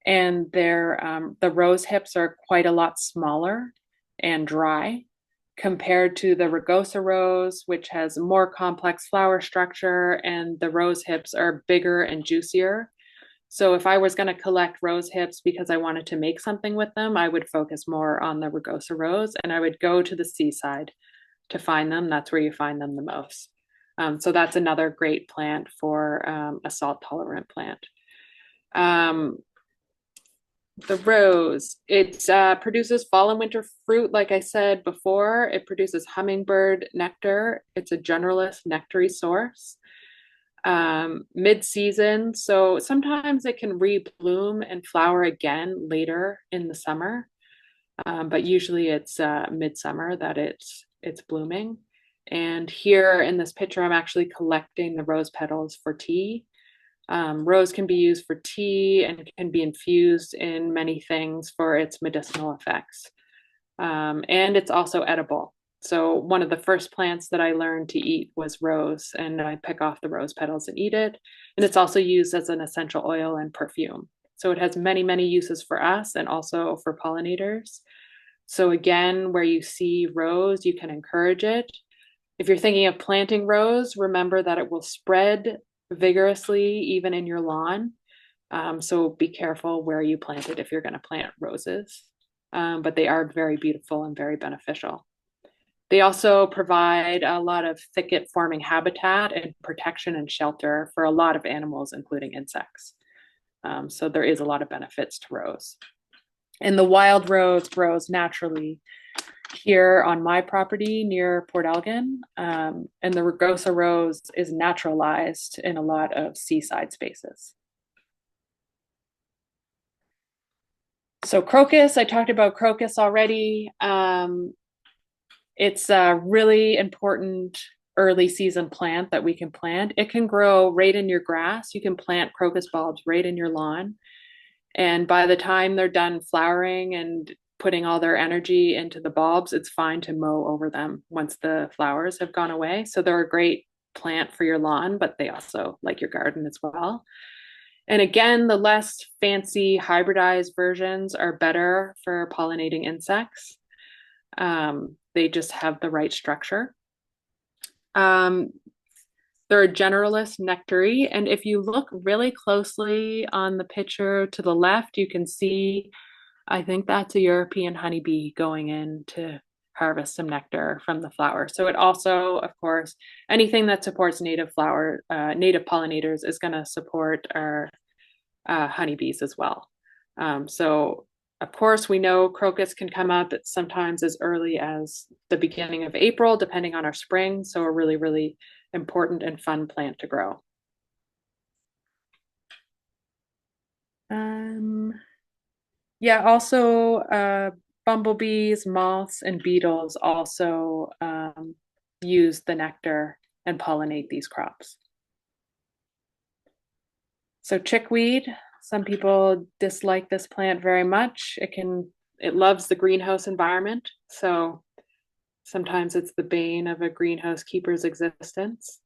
and the rose hips are quite a lot smaller and dry compared to the rugosa rose, which has more complex flower structure, and the rose hips are bigger and juicier. So if I was going to collect rose hips because I wanted to make something with them, I would focus more on the rugosa rose, and I would go to the seaside to find them. That's where you find them the most. So that's another great plant for a salt tolerant plant. The rose, it produces fall and winter fruit. Like I said before, it produces hummingbird nectar. It's a generalist nectary source. Mid-season, so sometimes it can rebloom and flower again later in the summer, but usually it's midsummer that it's blooming. And here in this picture, I'm actually collecting the rose petals for tea. Rose can be used for tea and can be infused in many things for its medicinal effects. And it's also edible. So one of the first plants that I learned to eat was rose, and I pick off the rose petals and eat it. And it's also used as an essential oil and perfume. So it has many, many uses for us and also for pollinators. So again, where you see rose, you can encourage it. If you're thinking of planting rose, remember that it will spread vigorously even in your lawn. So be careful where you plant it if you're going to plant roses. But they are very beautiful and very beneficial. They also provide a lot of thicket forming habitat and protection and shelter for a lot of animals, including insects. So there is a lot of benefits to rose. And the wild rose grows naturally here on my property near Port Elgin. And the rugosa rose is naturalized in a lot of seaside spaces. So crocus, I talked about crocus already. It's a really important early season plant that we can plant. It can grow right in your grass. You can plant crocus bulbs right in your lawn. And by the time they're done flowering and putting all their energy into the bulbs, it's fine to mow over them once the flowers have gone away. So they're a great plant for your lawn, but they also like your garden as well. And again, the less fancy hybridized versions are better for pollinating insects. They just have the right structure. They're a generalist nectary. And if you look really closely on the picture to the left, you can see, I think that's a European honeybee going in to harvest some nectar from the flower. So it also, of course, anything that supports native pollinators is going to support our honeybees as well. So of course, we know crocus can come up sometimes as early as the beginning of April, depending on our spring. So a really, really important and fun plant to grow. Yeah, also bumblebees, moths, and beetles also use the nectar and pollinate these crops. So chickweed, some people dislike this plant very much. It loves the greenhouse environment. So sometimes it's the bane of a greenhouse keeper's existence.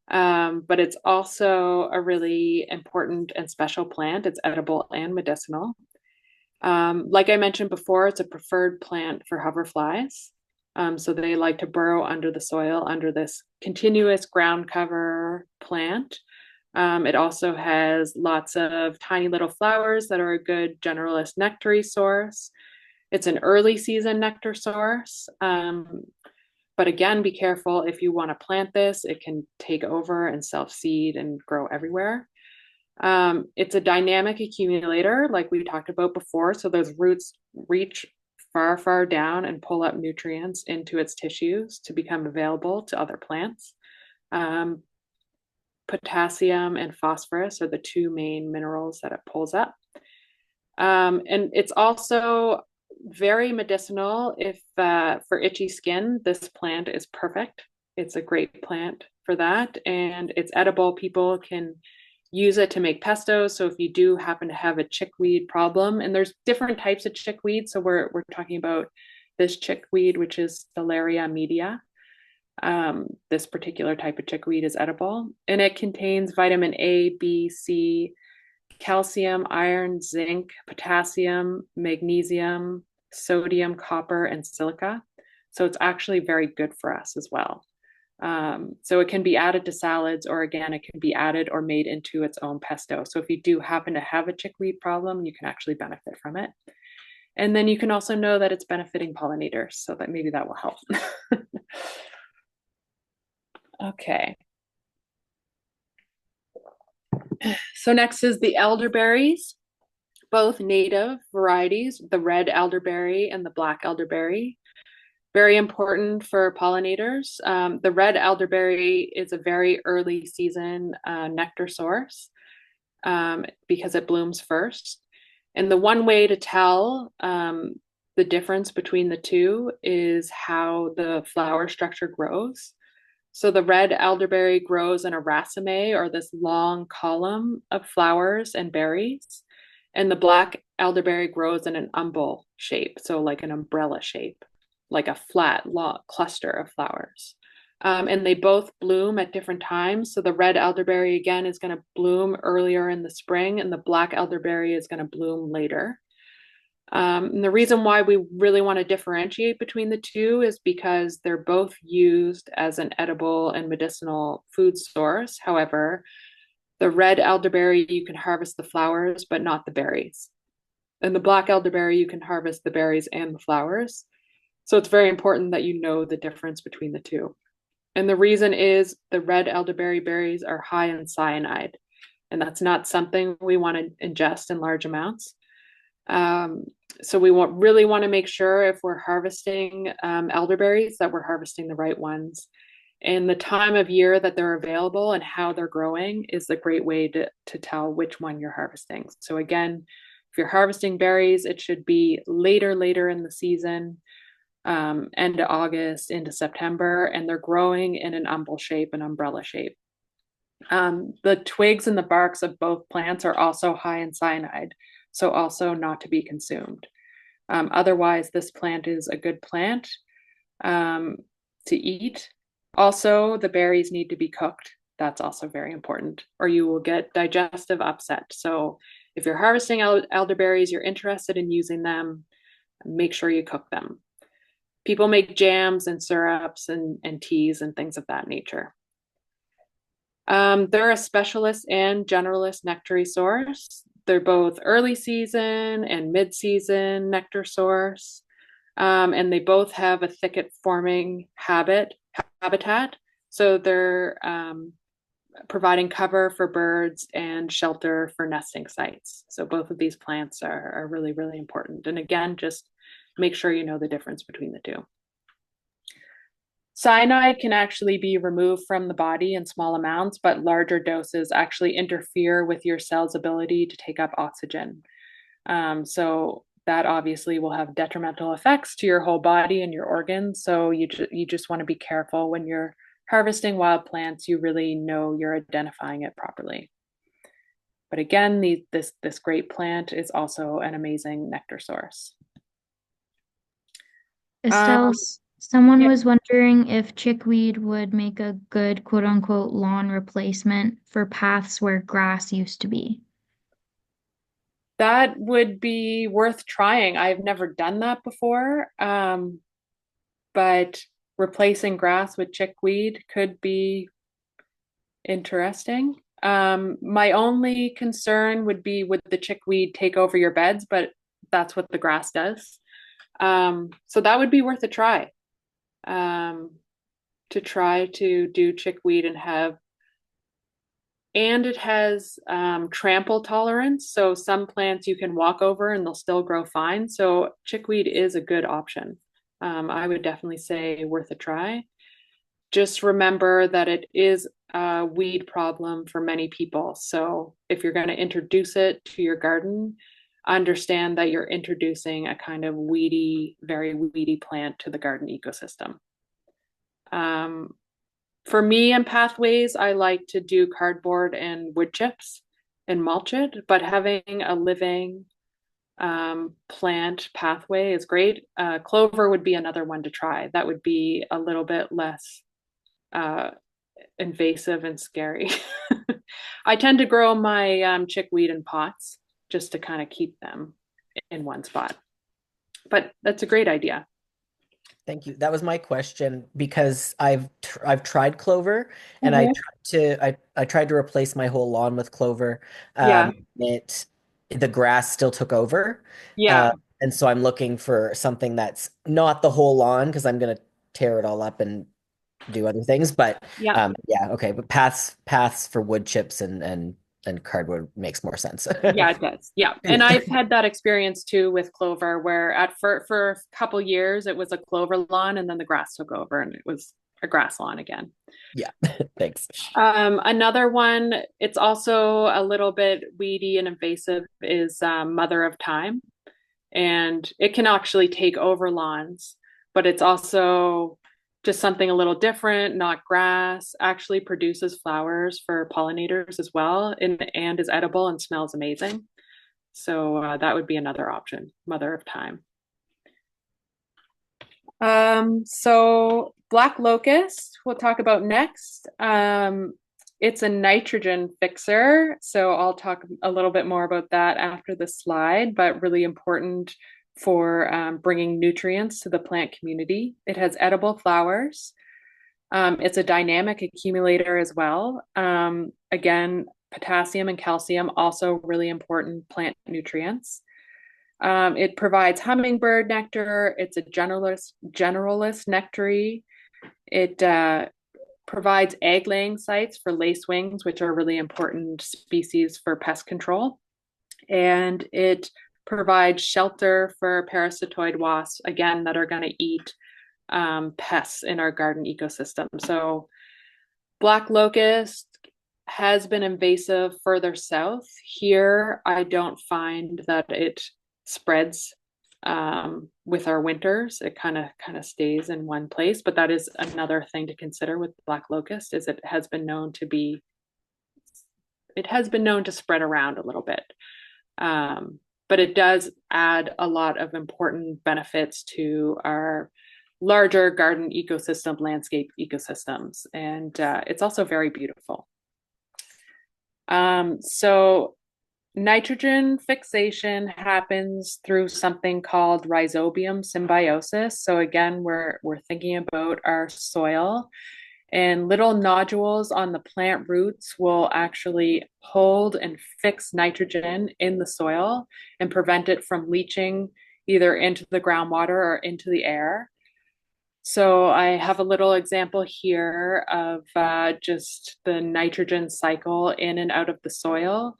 But it's also a really important and special plant. It's edible and medicinal. Like I mentioned before, it's a preferred plant for hoverflies. So they like to burrow under the soil under this continuous ground cover plant. It also has lots of tiny little flowers that are a good generalist nectary source. It's an early season nectar source. But again, be careful if you want to plant this, it can take over and self-seed and grow everywhere. It's a dynamic accumulator, like we talked about before. So those roots reach far, far down and pull up nutrients into its tissues to become available to other plants. Potassium and phosphorus are the two main minerals that it pulls up. And it's also very medicinal. If for itchy skin, this plant is perfect. It's a great plant for that, and it's edible. People can use it to make pesto. So if you do happen to have a chickweed problem, and there's different types of chickweed, so we're talking about this chickweed, which is Stellaria media. This particular type of chickweed is edible, and it contains vitamin A, B, C, calcium, iron, zinc, potassium, magnesium, sodium, copper, and silica. So it's actually very good for us as well. So it can be added to salads, or again, it can be added or made into its own pesto. So if you do happen to have a chickweed problem, you can actually benefit from it. And then you can also know that it's benefiting pollinators, so that maybe that will help. Okay. So next is the elderberries, both native varieties, the red elderberry and the black elderberry. Very important for pollinators. The red elderberry is a very early season nectar source because it blooms first. And the one way to tell the difference between the two is how the flower structure grows. So the red elderberry grows in a raceme, or this long column of flowers and berries. And the black elderberry grows in an umbel shape, so like an umbrella shape, like a flat cluster of flowers. And they both bloom at different times. So the red elderberry, again, is going to bloom earlier in the spring, and the black elderberry is going to bloom later. And the reason why we really want to differentiate between the two is because they're both used as an edible and medicinal food source. However, the red elderberry, you can harvest the flowers, but not the berries. And the black elderberry, you can harvest the berries and the flowers. So it's very important that you know the difference between the two. And the reason is the red elderberry berries are high in cyanide, and that's not something we want to ingest in large amounts. Um, so we really want to make sure if we're harvesting elderberries that we're harvesting the right ones. And the time of year that they're available and how they're growing is a great way to tell which one you're harvesting. So again, if you're harvesting berries, it should be later in the season, end of August into September, and they're growing in an umbel shape, an umbrella shape. The twigs and the barks of both plants are also high in cyanide, so also not to be consumed. Otherwise, this plant is a good plant to eat. Also, the berries need to be cooked. That's also very important, or you will get digestive upset. So if you're harvesting elderberries, you're interested in using them, make sure you cook them. People make jams and syrups and teas and things of that nature. They're a specialist and generalist nectar source. They're both early season and mid-season nectar source. And they both have a thicket forming habitat. So they're providing cover for birds and shelter for nesting sites. So both of these plants are really, really important. And again, just make sure you know the difference between the two. Cyanide can actually be removed from the body in small amounts, but larger doses actually interfere with your cell's ability to take up oxygen. So that obviously will have detrimental effects to your whole body and your organs. So you just want to be careful when you're harvesting wild plants. You really know you're identifying it properly. But again, this great plant is also an amazing nectar source. Estelle, Um, someone yeah, was wondering if chickweed would make a good quote unquote lawn replacement for paths where grass used to be. that would be worth trying. I've never done that before, but replacing grass with chickweed could be interesting. My only concern would be would the chickweed take over your beds, but that's what the grass does. So that would be worth a try. Um, to try to do chickweed and it has trample tolerance. So some plants you can walk over and they'll still grow fine. So chickweed is a good option. I would definitely say worth a try. Just remember that it is a weed problem for many people. So if you're going to introduce it to your garden, understand that you're introducing a kind of weedy, very weedy plant to the garden ecosystem. Um, for me and pathways, I like to do cardboard and wood chips and mulch it, but having a living plant pathway is great. Clover would be another one to try. That would be a little bit less uh, invasive and scary. I tend to grow my chickweed in pots just to kind of keep them in one spot. But that's a great idea. Thank you. That was my question because I've tried clover and Mhm. I tried to replace my whole lawn with clover. Yeah, It the grass still took over. yeah, And so I'm looking for something that's not the whole lawn because I'm gonna tear it all up and do other things. But yeah. yeah, okay. But paths for wood chips and cardwood makes more sense. Yeah, it does. Yeah. And I've had that experience too with clover where for a couple years it was a clover lawn and then the grass took over and it was a grass lawn again. Yeah, thanks. Another one, it's also a little bit weedy and invasive, is Mother of Time. And it can actually take over lawns, but it's also just something a little different, not grass, actually produces flowers for pollinators as well, and is edible and smells amazing. So that would be another option, Mother of Time. So black locust, we'll talk about next. It's a nitrogen fixer, so I'll talk a little bit more about that after the slide, but really important for bringing nutrients to the plant community. It has edible flowers. It's a dynamic accumulator as well. Again, potassium and calcium, also really important plant nutrients. It provides hummingbird nectar. It's a generalist nectary. It provides egg laying sites for lacewings, which are really important species for pest control. And it provides shelter for parasitoid wasps, again, that are going to eat pests in our garden ecosystem. So black locust has been invasive further south. Here, I don't find that it spreads with our winters. It kind of stays in one place, but that is another thing to consider with black locust is it has been known to spread around a little bit. But it does add a lot of important benefits to our larger garden ecosystem, landscape ecosystems, and it's also very beautiful. So nitrogen fixation happens through something called rhizobium symbiosis. So again, we're thinking about our soil, and little nodules on the plant roots will actually hold and fix nitrogen in the soil and prevent it from leaching either into the groundwater or into the air. So I have a little example here of just the nitrogen cycle in and out of the soil,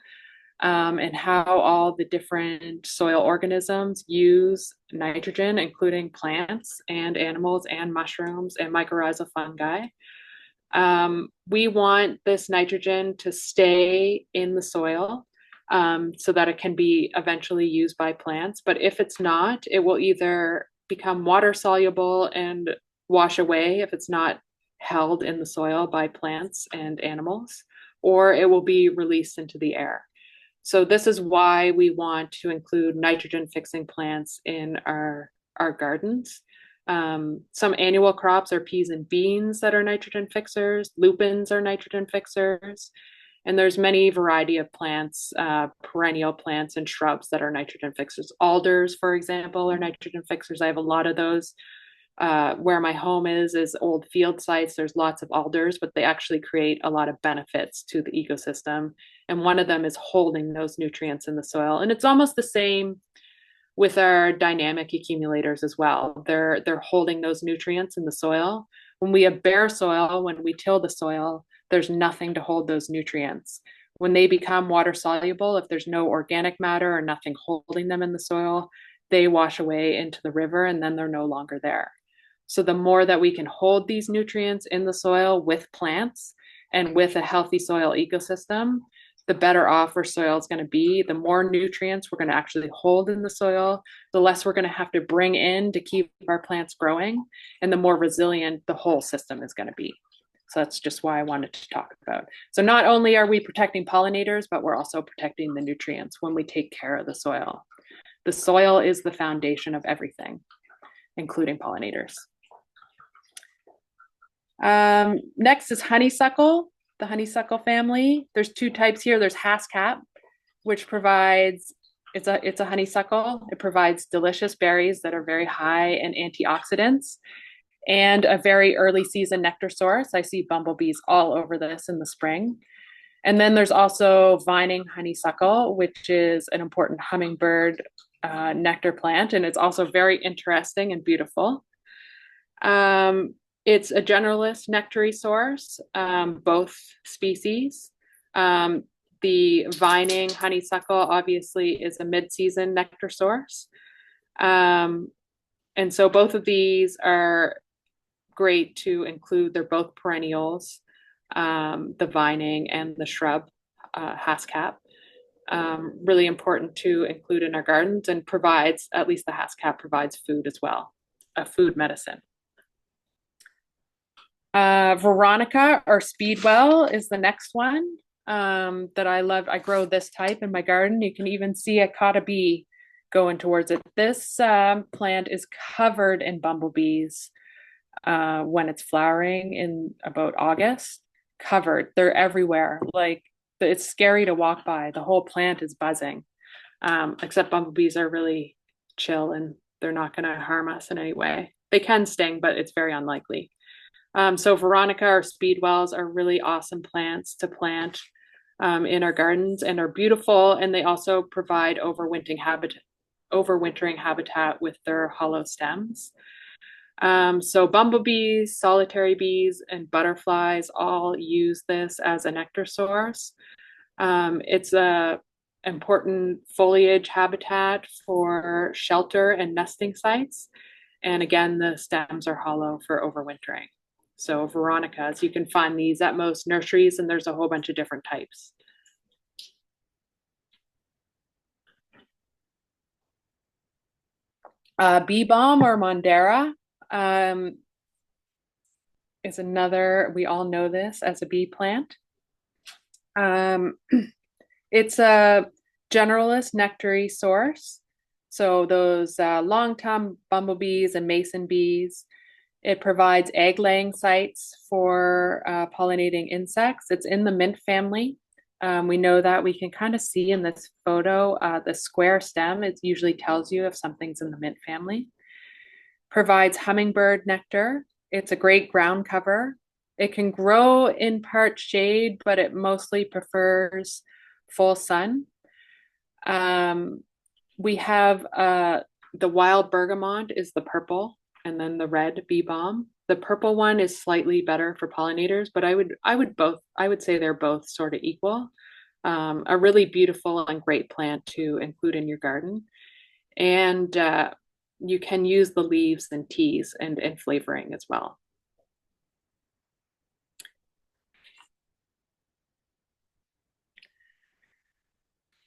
and how all the different soil organisms use nitrogen, including plants and animals and mushrooms and mycorrhizal fungi. We want this nitrogen to stay in the soil so that it can be eventually used by plants. But if it's not, it will either become water soluble and wash away if it's not held in the soil by plants and animals, or it will be released into the air. So this is why we want to include nitrogen fixing plants in our gardens. Some annual crops are peas and beans that are nitrogen fixers. Lupins are nitrogen fixers. And there's many variety of plants, perennial plants and shrubs that are nitrogen fixers. Alders, for example, are nitrogen fixers. I have a lot of those. Where my home is old field sites. There's lots of alders, but they actually create a lot of benefits to the ecosystem. And one of them is holding those nutrients in the soil. And it's almost the same with our dynamic accumulators as well. They're holding those nutrients in the soil. When we have bare soil, when we till the soil, there's nothing to hold those nutrients. When they become water soluble, if there's no organic matter or nothing holding them in the soil, they wash away into the river and then they're no longer there. So the more that we can hold these nutrients in the soil with plants and with a healthy soil ecosystem, the better off our soil is going to be. The more nutrients we're going to actually hold in the soil, the less we're going to have to bring in to keep our plants growing, and the more resilient the whole system is going to be. So that's just why I wanted to talk about. So not only are we protecting pollinators, but we're also protecting the nutrients when we take care of the soil. The soil is the foundation of everything, including pollinators. Next is honeysuckle, the honeysuckle family. There's two types here. There's haskap, which provides, it's a honeysuckle. It provides delicious berries that are very high in antioxidants and a very early season nectar source. I see bumblebees all over this in the spring. And then there's also vining honeysuckle, which is an important hummingbird nectar plant. And it's also very interesting and beautiful. It's a generalist nectary source, both species. The vining honeysuckle obviously is a mid-season nectar source. And so both of these are great to include. They're both perennials, the vining and the shrub haskap. Really important to include in our gardens, and provides, at least the haskap provides food as well, a food medicine. Veronica or Speedwell is the next one that I love. I grow this type in my garden. You can even see I caught a bee going towards it. This plant is covered in bumblebees when it's flowering in about August. Covered. They're everywhere. Like, it's scary to walk by. The whole plant is buzzing. Except bumblebees are really chill and they're not going to harm us in any way. They can sting, but it's very unlikely. So Veronica or Speedwells are really awesome plants to plant in our gardens, and are beautiful, and they also provide overwintering habitat overwintering habitat with their hollow stems. So bumblebees, solitary bees, and butterflies all use this as a nectar source. It's a important foliage habitat for shelter and nesting sites. And again, the stems are hollow for overwintering. So Veronicas, you can find these at most nurseries, and there's a whole bunch of different types. Bee balm or Monstera is another, we all know this as a bee plant. It's a generalist nectary source. So those long-tongue bumblebees and mason bees, it provides egg-laying sites for pollinating insects. It's in the mint family. We know that we can kind of see in this photo, the square stem, it usually tells you if something's in the mint family. Provides hummingbird nectar. It's a great ground cover. It can grow in part shade, but it mostly prefers full sun. We have the wild bergamot is the purple, and then the red bee balm. The purple one is slightly better for pollinators, but I would say they're both sort of equal. A really beautiful and great plant to include in your garden. And you can use the leaves in teas and flavoring as well.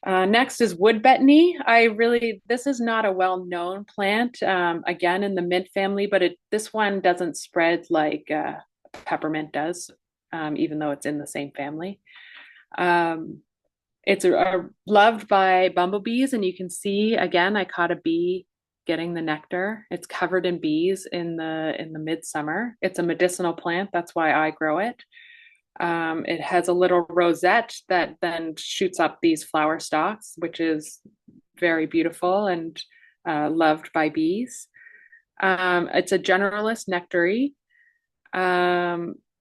Next is wood betony. This is not a well-known plant, again, in the mint family, but this one doesn't spread like peppermint does, even though it's in the same family. It's loved by bumblebees, and you can see, again, I caught a bee getting the nectar. It's covered in bees in the midsummer. It's a medicinal plant. That's why I grow it. It has a little rosette that then shoots up these flower stalks, which is very beautiful and loved by bees. It's a generalist nectary.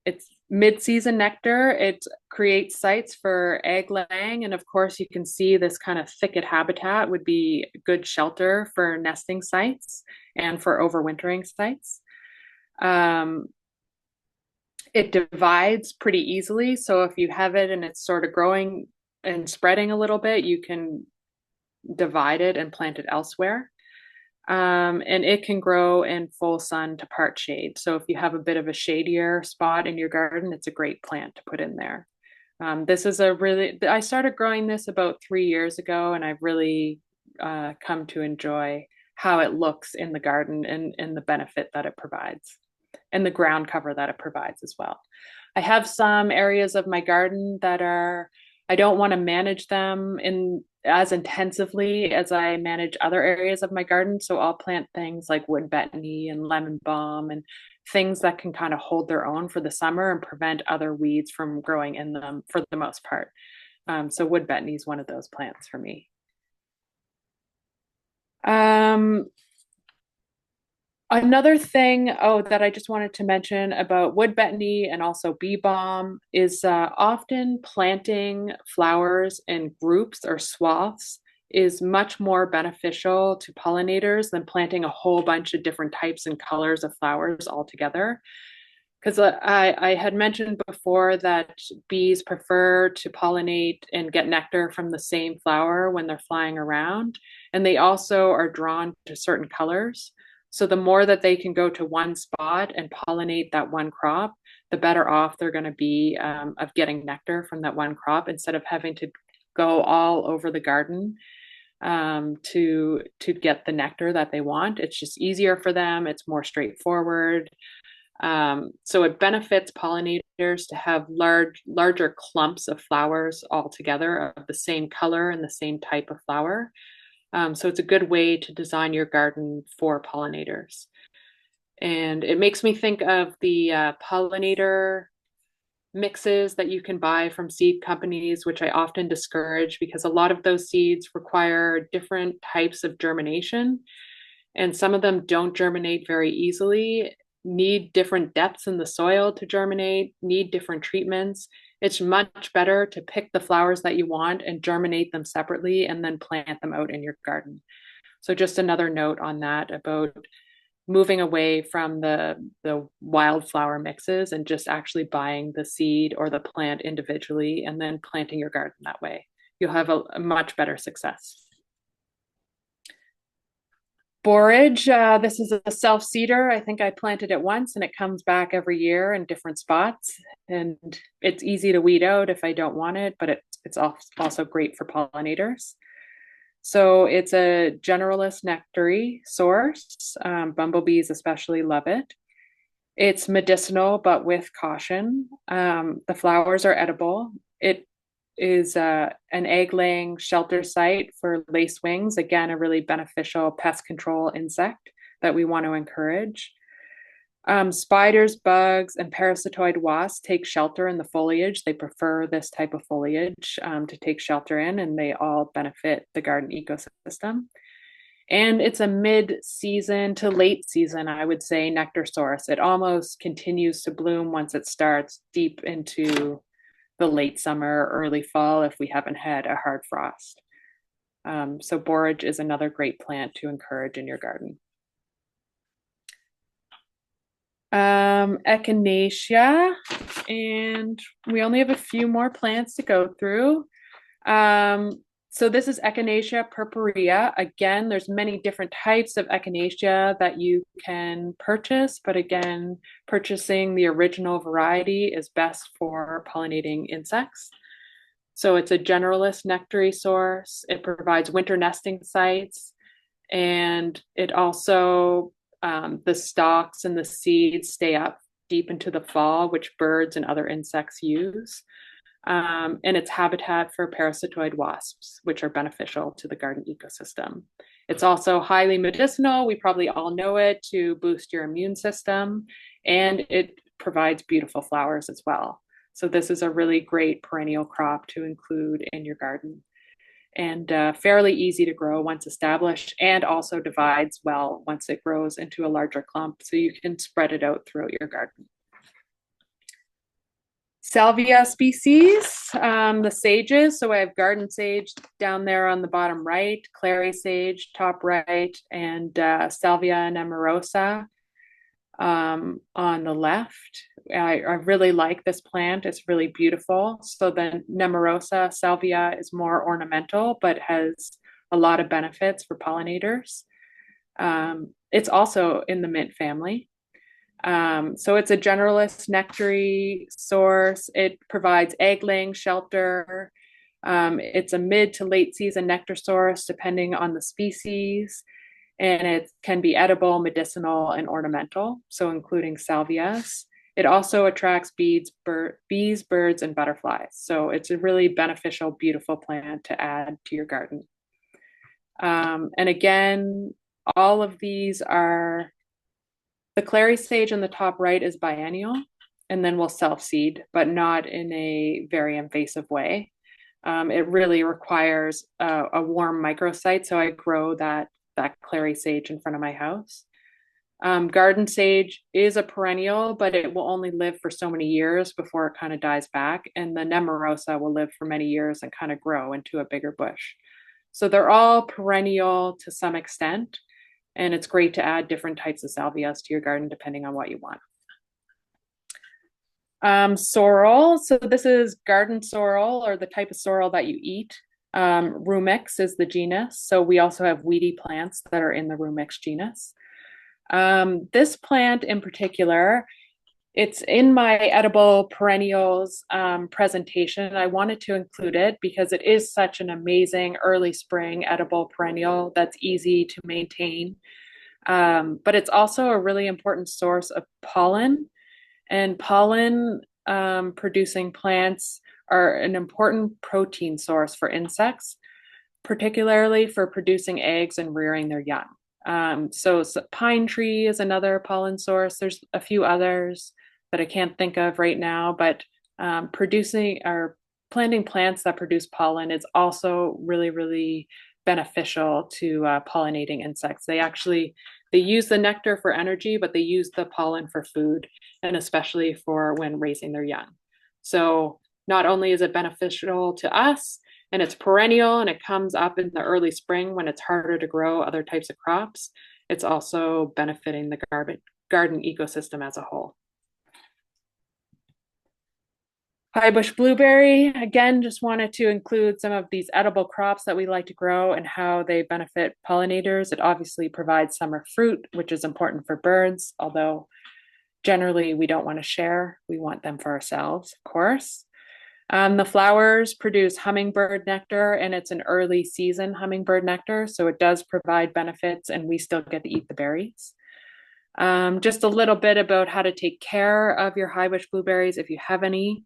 It's mid-season nectar. It creates sites for egg laying, and of course you can see this kind of thicket habitat would be good shelter for nesting sites and for overwintering sites. It divides pretty easily. So if you have it and it's sort of growing and spreading a little bit, you can divide it and plant it elsewhere. And it can grow in full sun to part shade. So if you have a bit of a shadier spot in your garden, it's a great plant to put in there. I started growing this about 3 years ago, and I've really come to enjoy how it looks in the garden and the benefit that it provides, and the ground cover that it provides as well. I have some areas of my garden I don't want to manage them as intensively as I manage other areas of my garden. So I'll plant things like wood betony and lemon balm and things that can kind of hold their own for the summer and prevent other weeds from growing in them for the most part. So wood betony is one of those plants for me. Another thing, that I just wanted to mention about wood betony and also bee balm is often planting flowers in groups or swaths is much more beneficial to pollinators than planting a whole bunch of different types and colors of flowers all together. Because I had mentioned before that bees prefer to pollinate and get nectar from the same flower when they're flying around, and they also are drawn to certain colors. So the more that they can go to one spot and pollinate that one crop, the better off they're going to be of getting nectar from that one crop instead of having to go all over the garden to get the nectar that they want. It's just easier for them. It's more straightforward. So it benefits pollinators to have larger clumps of flowers all together of the same color and the same type of flower. So it's a good way to design your garden for pollinators. And it makes me think of the pollinator mixes that you can buy from seed companies, which I often discourage because a lot of those seeds require different types of germination. And some of them don't germinate very easily, need different depths in the soil to germinate, need different treatments. It's much better to pick the flowers that you want and germinate them separately and then plant them out in your garden. So just another note on that about moving away from the wildflower mixes and just actually buying the seed or the plant individually and then planting your garden that way. You'll have a much better success. Borage, this is a self-seeder. I think I planted it once and it comes back every year in different spots. And it's easy to weed out if I don't want it, but it's also great for pollinators. So it's a generalist nectary source. Bumblebees especially love it. It's medicinal, but with caution. The flowers are edible. It is an egg-laying shelter site for lacewings. Again, a really beneficial pest control insect that we want to encourage. Spiders, bugs, and parasitoid wasps take shelter in the foliage. They prefer this type of foliage to take shelter in, and they all benefit the garden ecosystem. And it's a mid-season to late season, I would say, nectar source. It almost continues to bloom once it starts deep into the late summer, early fall, if we haven't had a hard frost. So borage is another great plant to encourage in your garden. Echinacea, and we only have a few more plants to go through. So this is Echinacea purpurea. Again, there's many different types of Echinacea that you can purchase, but again, purchasing the original variety is best for pollinating insects. So it's a generalist nectary source. It provides winter nesting sites, and it also, the stalks and the seeds stay up deep into the fall, which birds and other insects use. And it's habitat for parasitoid wasps, which are beneficial to the garden ecosystem. It's also highly medicinal. We probably all know it to boost your immune system, and it provides beautiful flowers as well. So this is a really great perennial crop to include in your garden, and fairly easy to grow once established, and also divides well once it grows into a larger clump, so you can spread it out throughout your garden. Salvia species, the sages. So I have garden sage down there on the bottom right, clary sage top right, and Salvia nemorosa on the left. I really like this plant. It's really beautiful. So the nemorosa salvia is more ornamental, but has a lot of benefits for pollinators. It's also in the mint family. So it's a generalist nectary source. It provides egg-laying shelter. It's a mid to late season nectar source, depending on the species. And it can be edible, medicinal, and ornamental, so including salvias. It also attracts bees, birds, and butterflies. So it's a really beneficial, beautiful plant to add to your garden. And again, all of these are, the clary sage in the top right is biennial, and then we'll self-seed, but not in a very invasive way. It really requires a warm microsite, so I grow that clary sage in front of my house. Garden sage is a perennial, but it will only live for so many years before it kind of dies back. And the nemorosa will live for many years and kind of grow into a bigger bush. So they're all perennial to some extent. And it's great to add different types of salvias to your garden depending on what you want. Sorrel. So this is garden sorrel, or the type of sorrel that you eat. Rumix is the genus. So we also have weedy plants that are in the Rumix genus. This plant in particular, it's in my edible perennials presentation. I wanted to include it because it is such an amazing early spring edible perennial that's easy to maintain. But it's also a really important source of pollen, and pollen producing plants are an important protein source for insects, particularly for producing eggs and rearing their young. So pine tree is another pollen source. There's a few others that I can't think of right now, but producing or planting plants that produce pollen is also really, really beneficial to pollinating insects. They use the nectar for energy, but they use the pollen for food, and especially for when raising their young. So not only is it beneficial to us, and it's perennial and it comes up in the early spring when it's harder to grow other types of crops. It's also benefiting the garden ecosystem as a whole. High bush blueberry, again, just wanted to include some of these edible crops that we like to grow and how they benefit pollinators. It obviously provides summer fruit, which is important for birds, although generally we don't want to share. We want them for ourselves, of course. The flowers produce hummingbird nectar, and it's an early season hummingbird nectar, so it does provide benefits and we still get to eat the berries. Just a little bit about how to take care of your high bush blueberries if you have any.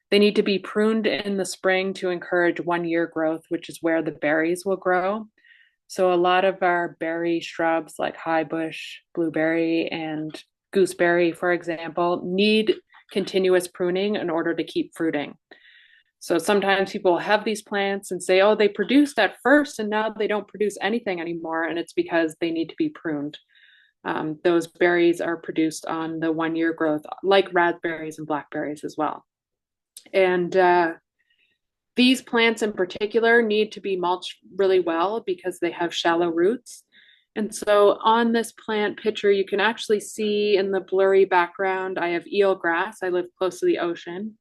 They need to be pruned in the spring to encourage 1 year growth, which is where the berries will grow. So a lot of our berry shrubs like high bush blueberry and gooseberry, for example, need continuous pruning in order to keep fruiting. So sometimes people have these plants and say, oh, they produced at first and now they don't produce anything anymore. And it's because they need to be pruned. Those berries are produced on the 1 year growth, like raspberries and blackberries as well. And these plants in particular need to be mulched really well because they have shallow roots. And so on this plant picture, you can actually see in the blurry background, I have eel grass. I live close to the ocean,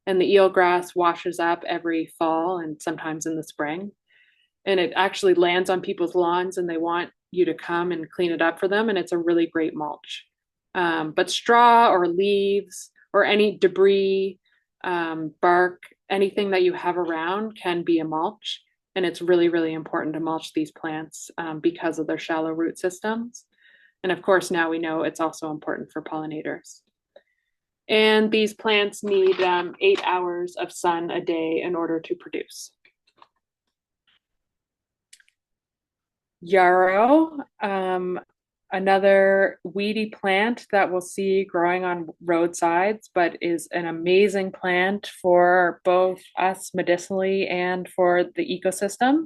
and the eel grass washes up every fall and sometimes in the spring. And it actually lands on people's lawns and they want you to come and clean it up for them. And it's a really great mulch. But straw or leaves or any debris, bark, anything that you have around can be a mulch. And it's really, really important to mulch these plants because of their shallow root systems. And of course, now we know it's also important for pollinators. And these plants need 8 hours of sun a day in order to produce. Yarrow, another weedy plant that we'll see growing on roadsides, but is an amazing plant for both us medicinally and for the ecosystem.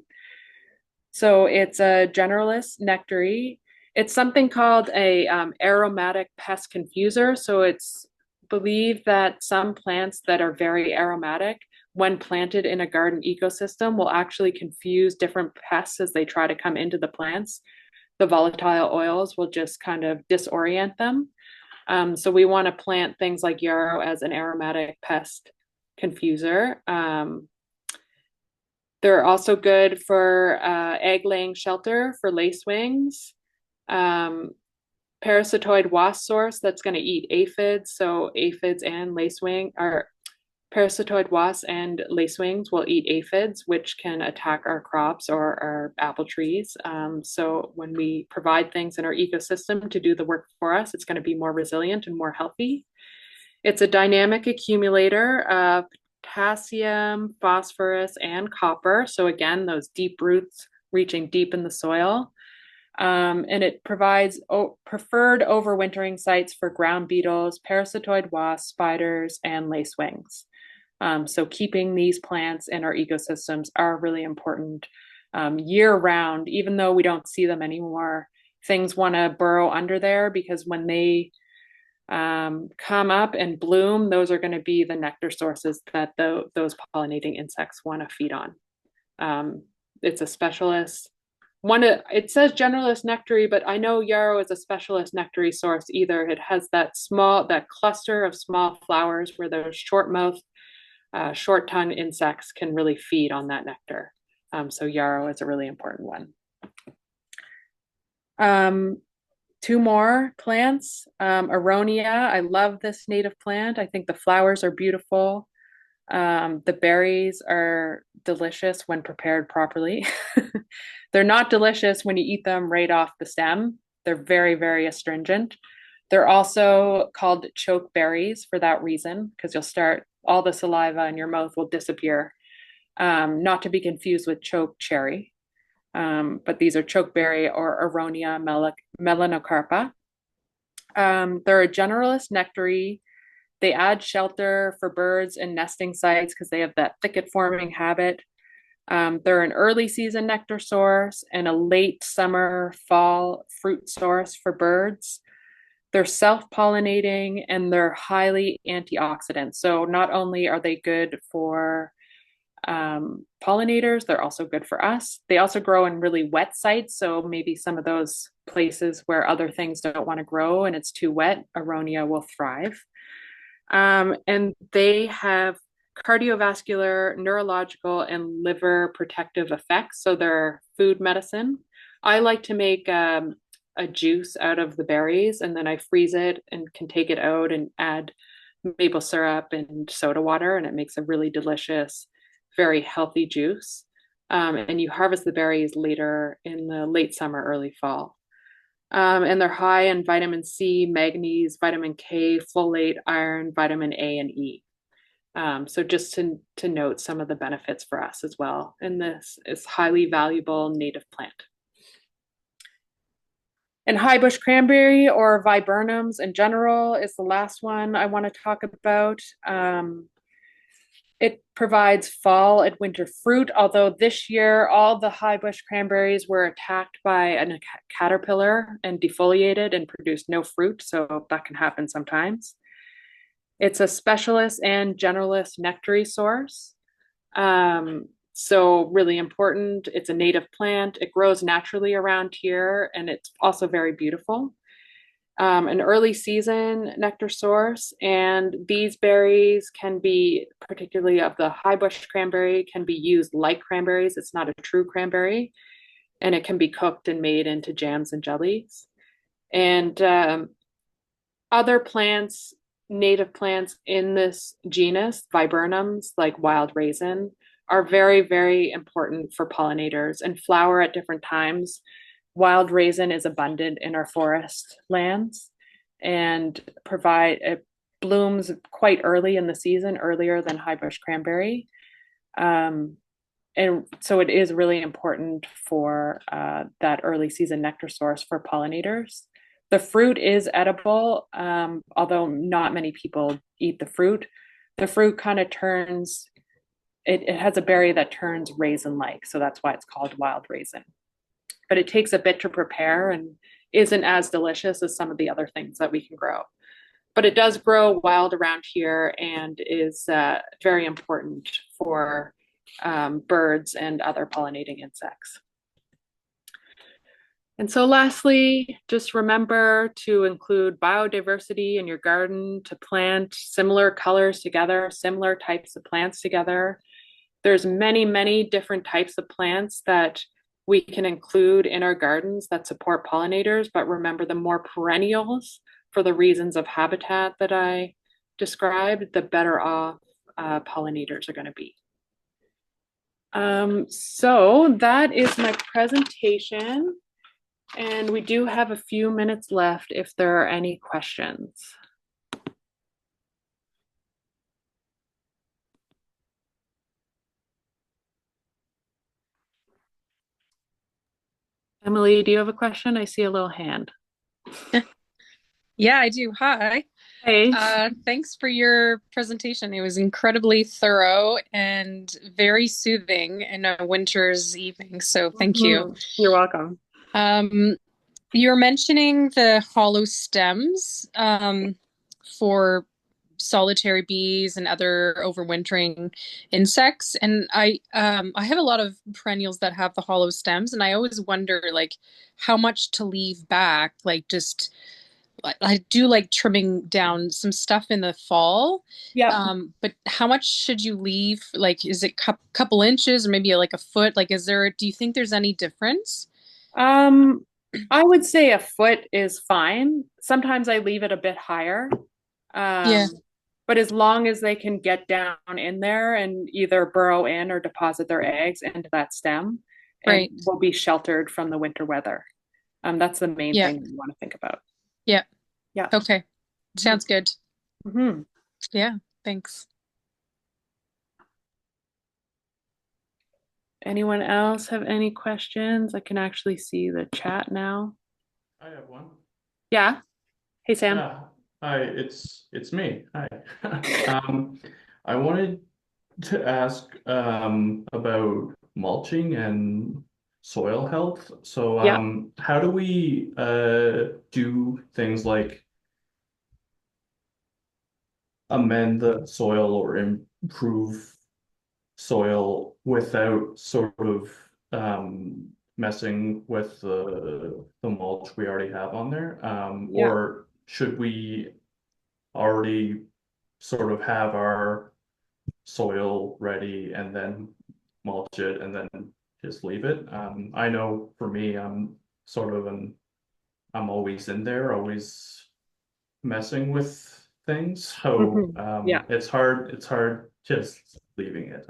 So it's a generalist nectary. It's something called a aromatic pest confuser. So it's believed that some plants that are very aromatic, when planted in a garden ecosystem, will actually confuse different pests as they try to come into the plants. The volatile oils will just kind of disorient them. So we want to plant things like yarrow as an aromatic pest confuser. They're also good for egg-laying shelter for lacewings. Parasitoid wasp source that's going to eat aphids. So aphids and lacewing are parasitoid wasps and lacewings will eat aphids, which can attack our crops or our apple trees. So when we provide things in our ecosystem to do the work for us, it's going to be more resilient and more healthy. It's a dynamic accumulator of potassium, phosphorus, and copper. So again, those deep roots reaching deep in the soil. And it provides preferred overwintering sites for ground beetles, parasitoid wasps, spiders, and lacewings. So keeping these plants in our ecosystems are really important year round, even though we don't see them anymore. Things want to burrow under there because when they come up and bloom, those are going to be the nectar sources that those pollinating insects want to feed on. It's a specialist. It says generalist nectary, but I know yarrow is a specialist nectary source either. It has that cluster of small flowers where those short-mouthed, short-tongued insects can really feed on that nectar. So yarrow is a really important one. Two more plants. Aronia. I love this native plant. I think the flowers are beautiful. The berries are delicious when prepared properly. They're not delicious when you eat them right off the stem. They're very, very astringent. They're also called choke berries for that reason, because all the saliva in your mouth will disappear. Not to be confused with choke cherry. But these are chokeberry or Aronia melanocarpa. They're a generalist nectary. They add shelter for birds and nesting sites because they have that thicket forming habit. They're an early season nectar source and a late summer, fall fruit source for birds. They're self-pollinating and they're highly antioxidant. So not only are they good for pollinators. They're also good for us. They also grow in really wet sites. So maybe some of those places where other things don't want to grow and it's too wet, aronia will thrive. And they have cardiovascular, neurological, and liver protective effects. So they're food medicine. I like to make a juice out of the berries and then I freeze it and can take it out and add maple syrup and soda water, and it makes a really delicious, very healthy juice. And you harvest the berries later in the late summer, early fall. And they're high in vitamin C, manganese, vitamin K, folate, iron, vitamin A, and E. So just to note some of the benefits for us as well. And this is highly valuable native plant. And high bush cranberry or viburnums in general is the last one I want to talk about. It provides fall and winter fruit, although this year all the high bush cranberries were attacked by a caterpillar and defoliated and produced no fruit, so that can happen sometimes. It's a specialist and generalist nectary source. So really important. It's a native plant. It grows naturally around here, and it's also very beautiful. An early season nectar source, and these berries can be, particularly of the high bush cranberry, can be used like cranberries. It's not a true cranberry, and it can be cooked and made into jams and jellies. And other plants, native plants in this genus, viburnums, like wild raisin, are very, very important for pollinators and flower at different times. Wild raisin is abundant in our forest lands and it blooms quite early in the season, earlier than high bush cranberry. And so it is really important for that early season nectar source for pollinators. The fruit is edible, although not many people eat the fruit. The fruit kind of turns, it has a berry that turns raisin-like, so that's why it's called wild raisin. But it takes a bit to prepare and isn't as delicious as some of the other things that we can grow. But it does grow wild around here and is very important for birds and other pollinating insects. And so lastly, just remember to include biodiversity in your garden, to plant similar colors together, similar types of plants together. There's many, many different types of plants that we can include in our gardens that support pollinators, but remember the more perennials, for the reasons of habitat that I described, the better off pollinators are going to be. So that is my presentation. And we do have a few minutes left if there are any questions. Emily, do you have a question? I see a little hand. Yeah, I do. Hi. Hey. Thanks for your presentation. It was incredibly thorough and very soothing in a winter's evening. So thank you. You're welcome. You were mentioning the hollow stems for solitary bees and other overwintering insects. And I have a lot of perennials that have the hollow stems, and I always wonder like how much to leave back, like just I do like trimming down some stuff in the fall. Yeah. But how much should you leave? Like, is it couple inches or maybe like a foot? Like, do you think there's any difference? I would say a foot is fine. Sometimes I leave it a bit higher. Yeah. But as long as they can get down in there and either burrow in or deposit their eggs into that stem, Right. and will be sheltered from the winter weather. That's the main thing you want to think about. Yeah. Yeah. Okay. Sounds good. Mm-hmm. Yeah. Thanks. Anyone else have any questions? I can actually see the chat now. I have one. Yeah. Hey, Sam. Yeah. Hi, it's me. Hi. I wanted to ask about mulching and soil health. So how do we do things like amend the soil or improve soil without sort of messing with the mulch we already have on there? Yeah. Or should we already sort of have our soil ready and then mulch it and then just leave it? I know for me, I'm sort of I'm always in there, always messing with things. So Yeah. it's hard just leaving it,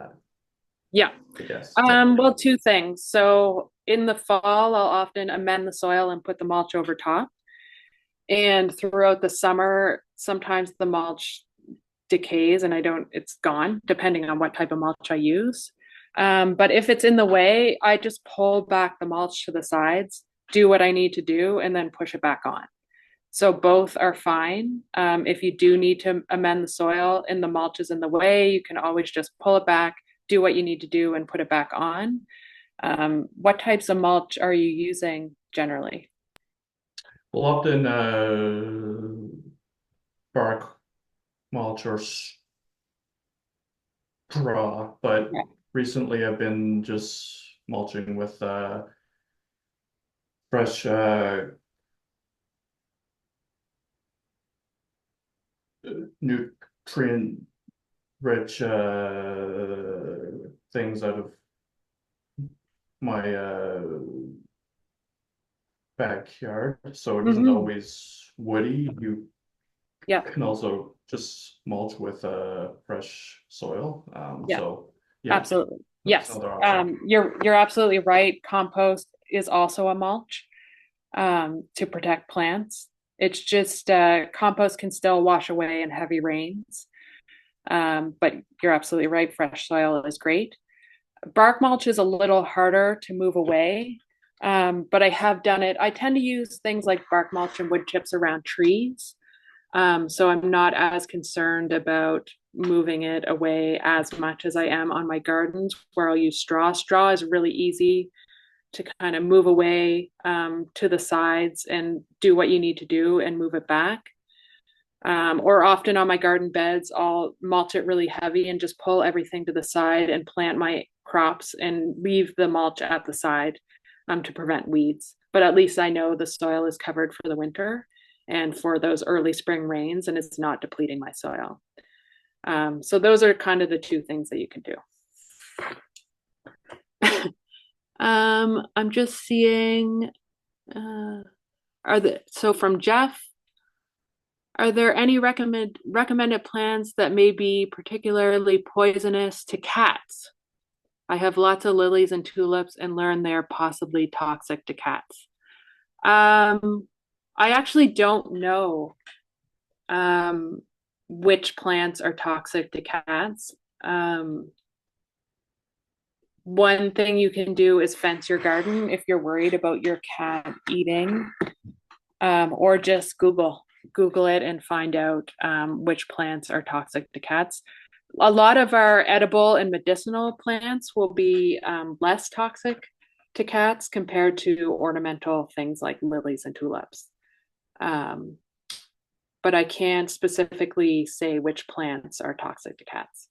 Yeah. I guess. Yeah. Well, two things. So in the fall, I'll often amend the soil and put the mulch over top. And throughout the summer, sometimes the mulch decays and it's gone, depending on what type of mulch I use. But if it's in the way, I just pull back the mulch to the sides, do what I need to do, and then push it back on. So both are fine. If you do need to amend the soil and the mulch is in the way, you can always just pull it back, do what you need to do, and put it back on. What types of mulch are you using generally? Well, often bark mulch or straw, but Yeah. recently I've been just mulching with fresh nutrient rich things out of my backyard, so it isn't always woody. You Yeah. can also just mulch with fresh soil. Yeah. So yeah, Absolutely. that's Yes. another option. You're absolutely right. Compost is also a mulch to protect plants. It's just compost can still wash away in heavy rains. But you're absolutely right. Fresh soil is great. Bark mulch is a little harder to move away, but I have done it. I tend to use things like bark mulch and wood chips around trees. So I'm not as concerned about moving it away as much as I am on my gardens where I'll use straw. Straw is really easy to kind of move away to the sides and do what you need to do and move it back. Or often on my garden beds, I'll mulch it really heavy and just pull everything to the side and plant my crops and leave the mulch at the side to prevent weeds. But at least I know the soil is covered for the winter and for those early spring rains, and it's not depleting my soil. So those are kind of the two things that you can do. I'm just seeing, so from Jeff, are there any recommended plants that may be particularly poisonous to cats? I have lots of lilies and tulips and learned they are possibly toxic to cats. I actually don't know which plants are toxic to cats. One thing you can do is fence your garden if you're worried about your cat eating, or just Google it and find out which plants are toxic to cats. A lot of our edible and medicinal plants will be less toxic to cats compared to ornamental things like lilies and tulips. But I can't specifically say which plants are toxic to cats.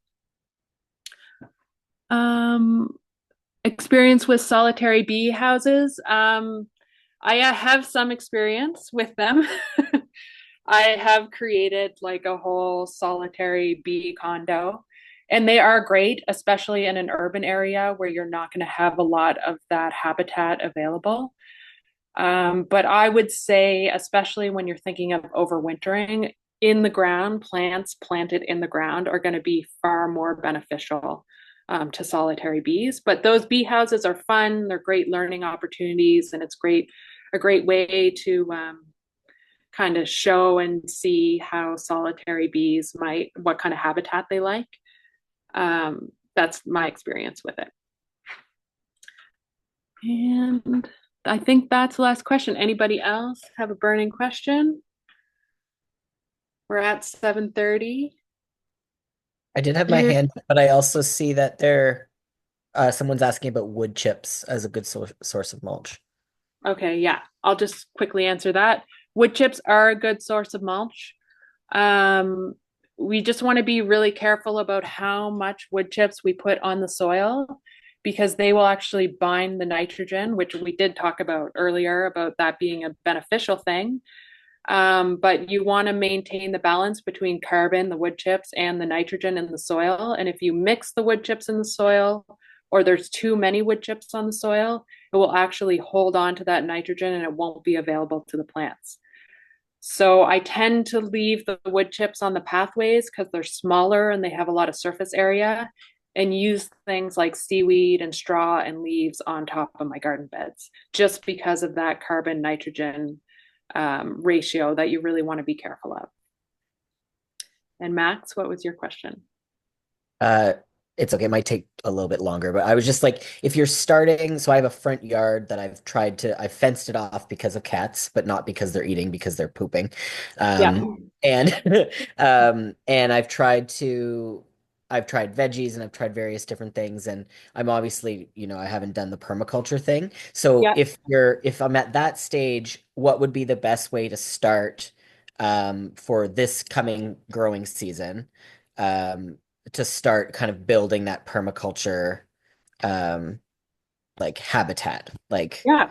Experience with solitary bee houses. I have some experience with them. I have created like a whole solitary bee condo, and they are great, especially in an urban area where you're not going to have a lot of that habitat available. But I would say, especially when you're thinking of overwintering, in the ground, plants planted in the ground are going to be far more beneficial to solitary bees. But those bee houses are fun. They're great learning opportunities, and it's a great way to kind of show and see how solitary bees what kind of habitat they like. That's my experience with it. And I think that's the last question. Anybody else have a burning question? We're at 7:30. I did have my hand, but I also see that someone's asking about wood chips as a good source of mulch. Okay, yeah, I'll just quickly answer that. Wood chips are a good source of mulch. we just want to be really careful about how much wood chips we put on the soil because they will actually bind the nitrogen, which we did talk about earlier about that being a beneficial thing. But you want to maintain the balance between carbon, the wood chips, and the nitrogen in the soil. And if you mix the wood chips in the soil, or there's too many wood chips on the soil, it will actually hold on to that nitrogen and it won't be available to the plants. So I tend to leave the wood chips on the pathways because they're smaller and they have a lot of surface area, and use things like seaweed and straw and leaves on top of my garden beds, just because of that carbon nitrogen ratio that you really want to be careful of. And Max, what was your question? It's okay. It might take a little bit longer, but I was just like, if you're starting, so I have a front yard that I've fenced it off because of cats, but not because they're eating, because they're pooping. Yeah. And and I've tried veggies and I've tried various different things, and I'm obviously, I haven't done the permaculture thing. So Yeah. if I'm at that stage, what would be the best way to start for this coming growing season? To start kind of building that permaculture like habitat, like Yeah.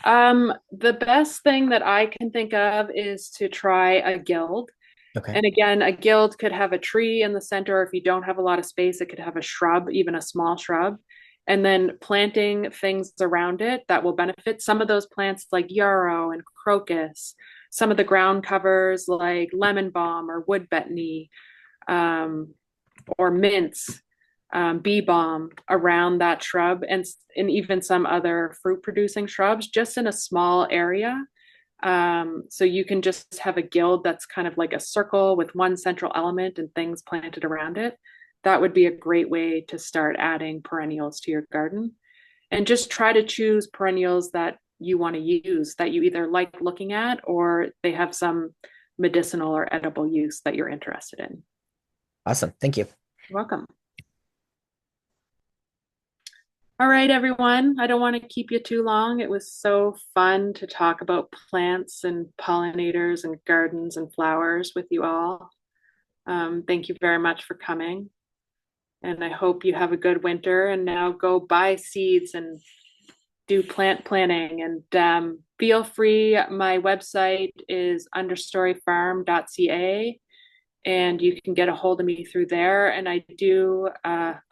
The best thing that I can think of is to try a guild. okay. And again, a guild could have a tree in the center. If you don't have a lot of space, it could have a shrub, even a small shrub, and then planting things around it that will benefit. Some of those plants like yarrow and crocus, some of the ground covers like lemon balm or wood betony, um, or mints, bee balm around that shrub, and even some other fruit producing shrubs just in a small area. So you can just have a guild that's kind of like a circle with one central element and things planted around it. That would be a great way to start adding perennials to your garden. And just try to choose perennials that you want to use, that you either like looking at or they have some medicinal or edible use that you're interested in. Awesome. Thank you. You're welcome. All right, everyone. I don't want to keep you too long. It was so fun to talk about plants and pollinators and gardens and flowers with you all. Thank you very much for coming. And I hope you have a good winter and now go buy seeds and do plant planting. And feel free. My website is understoryfarm.ca, and you can get a hold of me through there. And I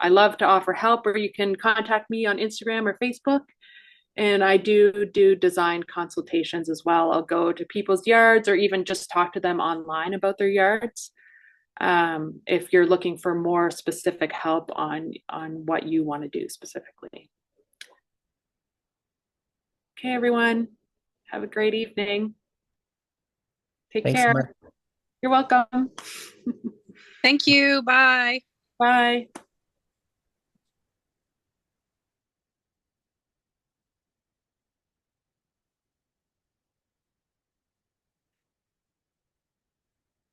love to offer help, or you can contact me on Instagram or Facebook. And I do design consultations as well. I'll go to people's yards or even just talk to them online about their yards. If you're looking for more specific help on what you want to do specifically. Okay, everyone, have a great evening. Take Thanks, care. Summer. You're welcome. Thank you. Bye. Bye.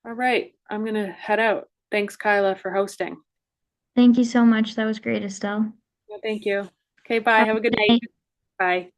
All right, I'm gonna head out. Thanks, Kyla, for hosting. Thank you so much. That was great, Estelle. Thank you. Okay, bye. Have a good night. night. Bye.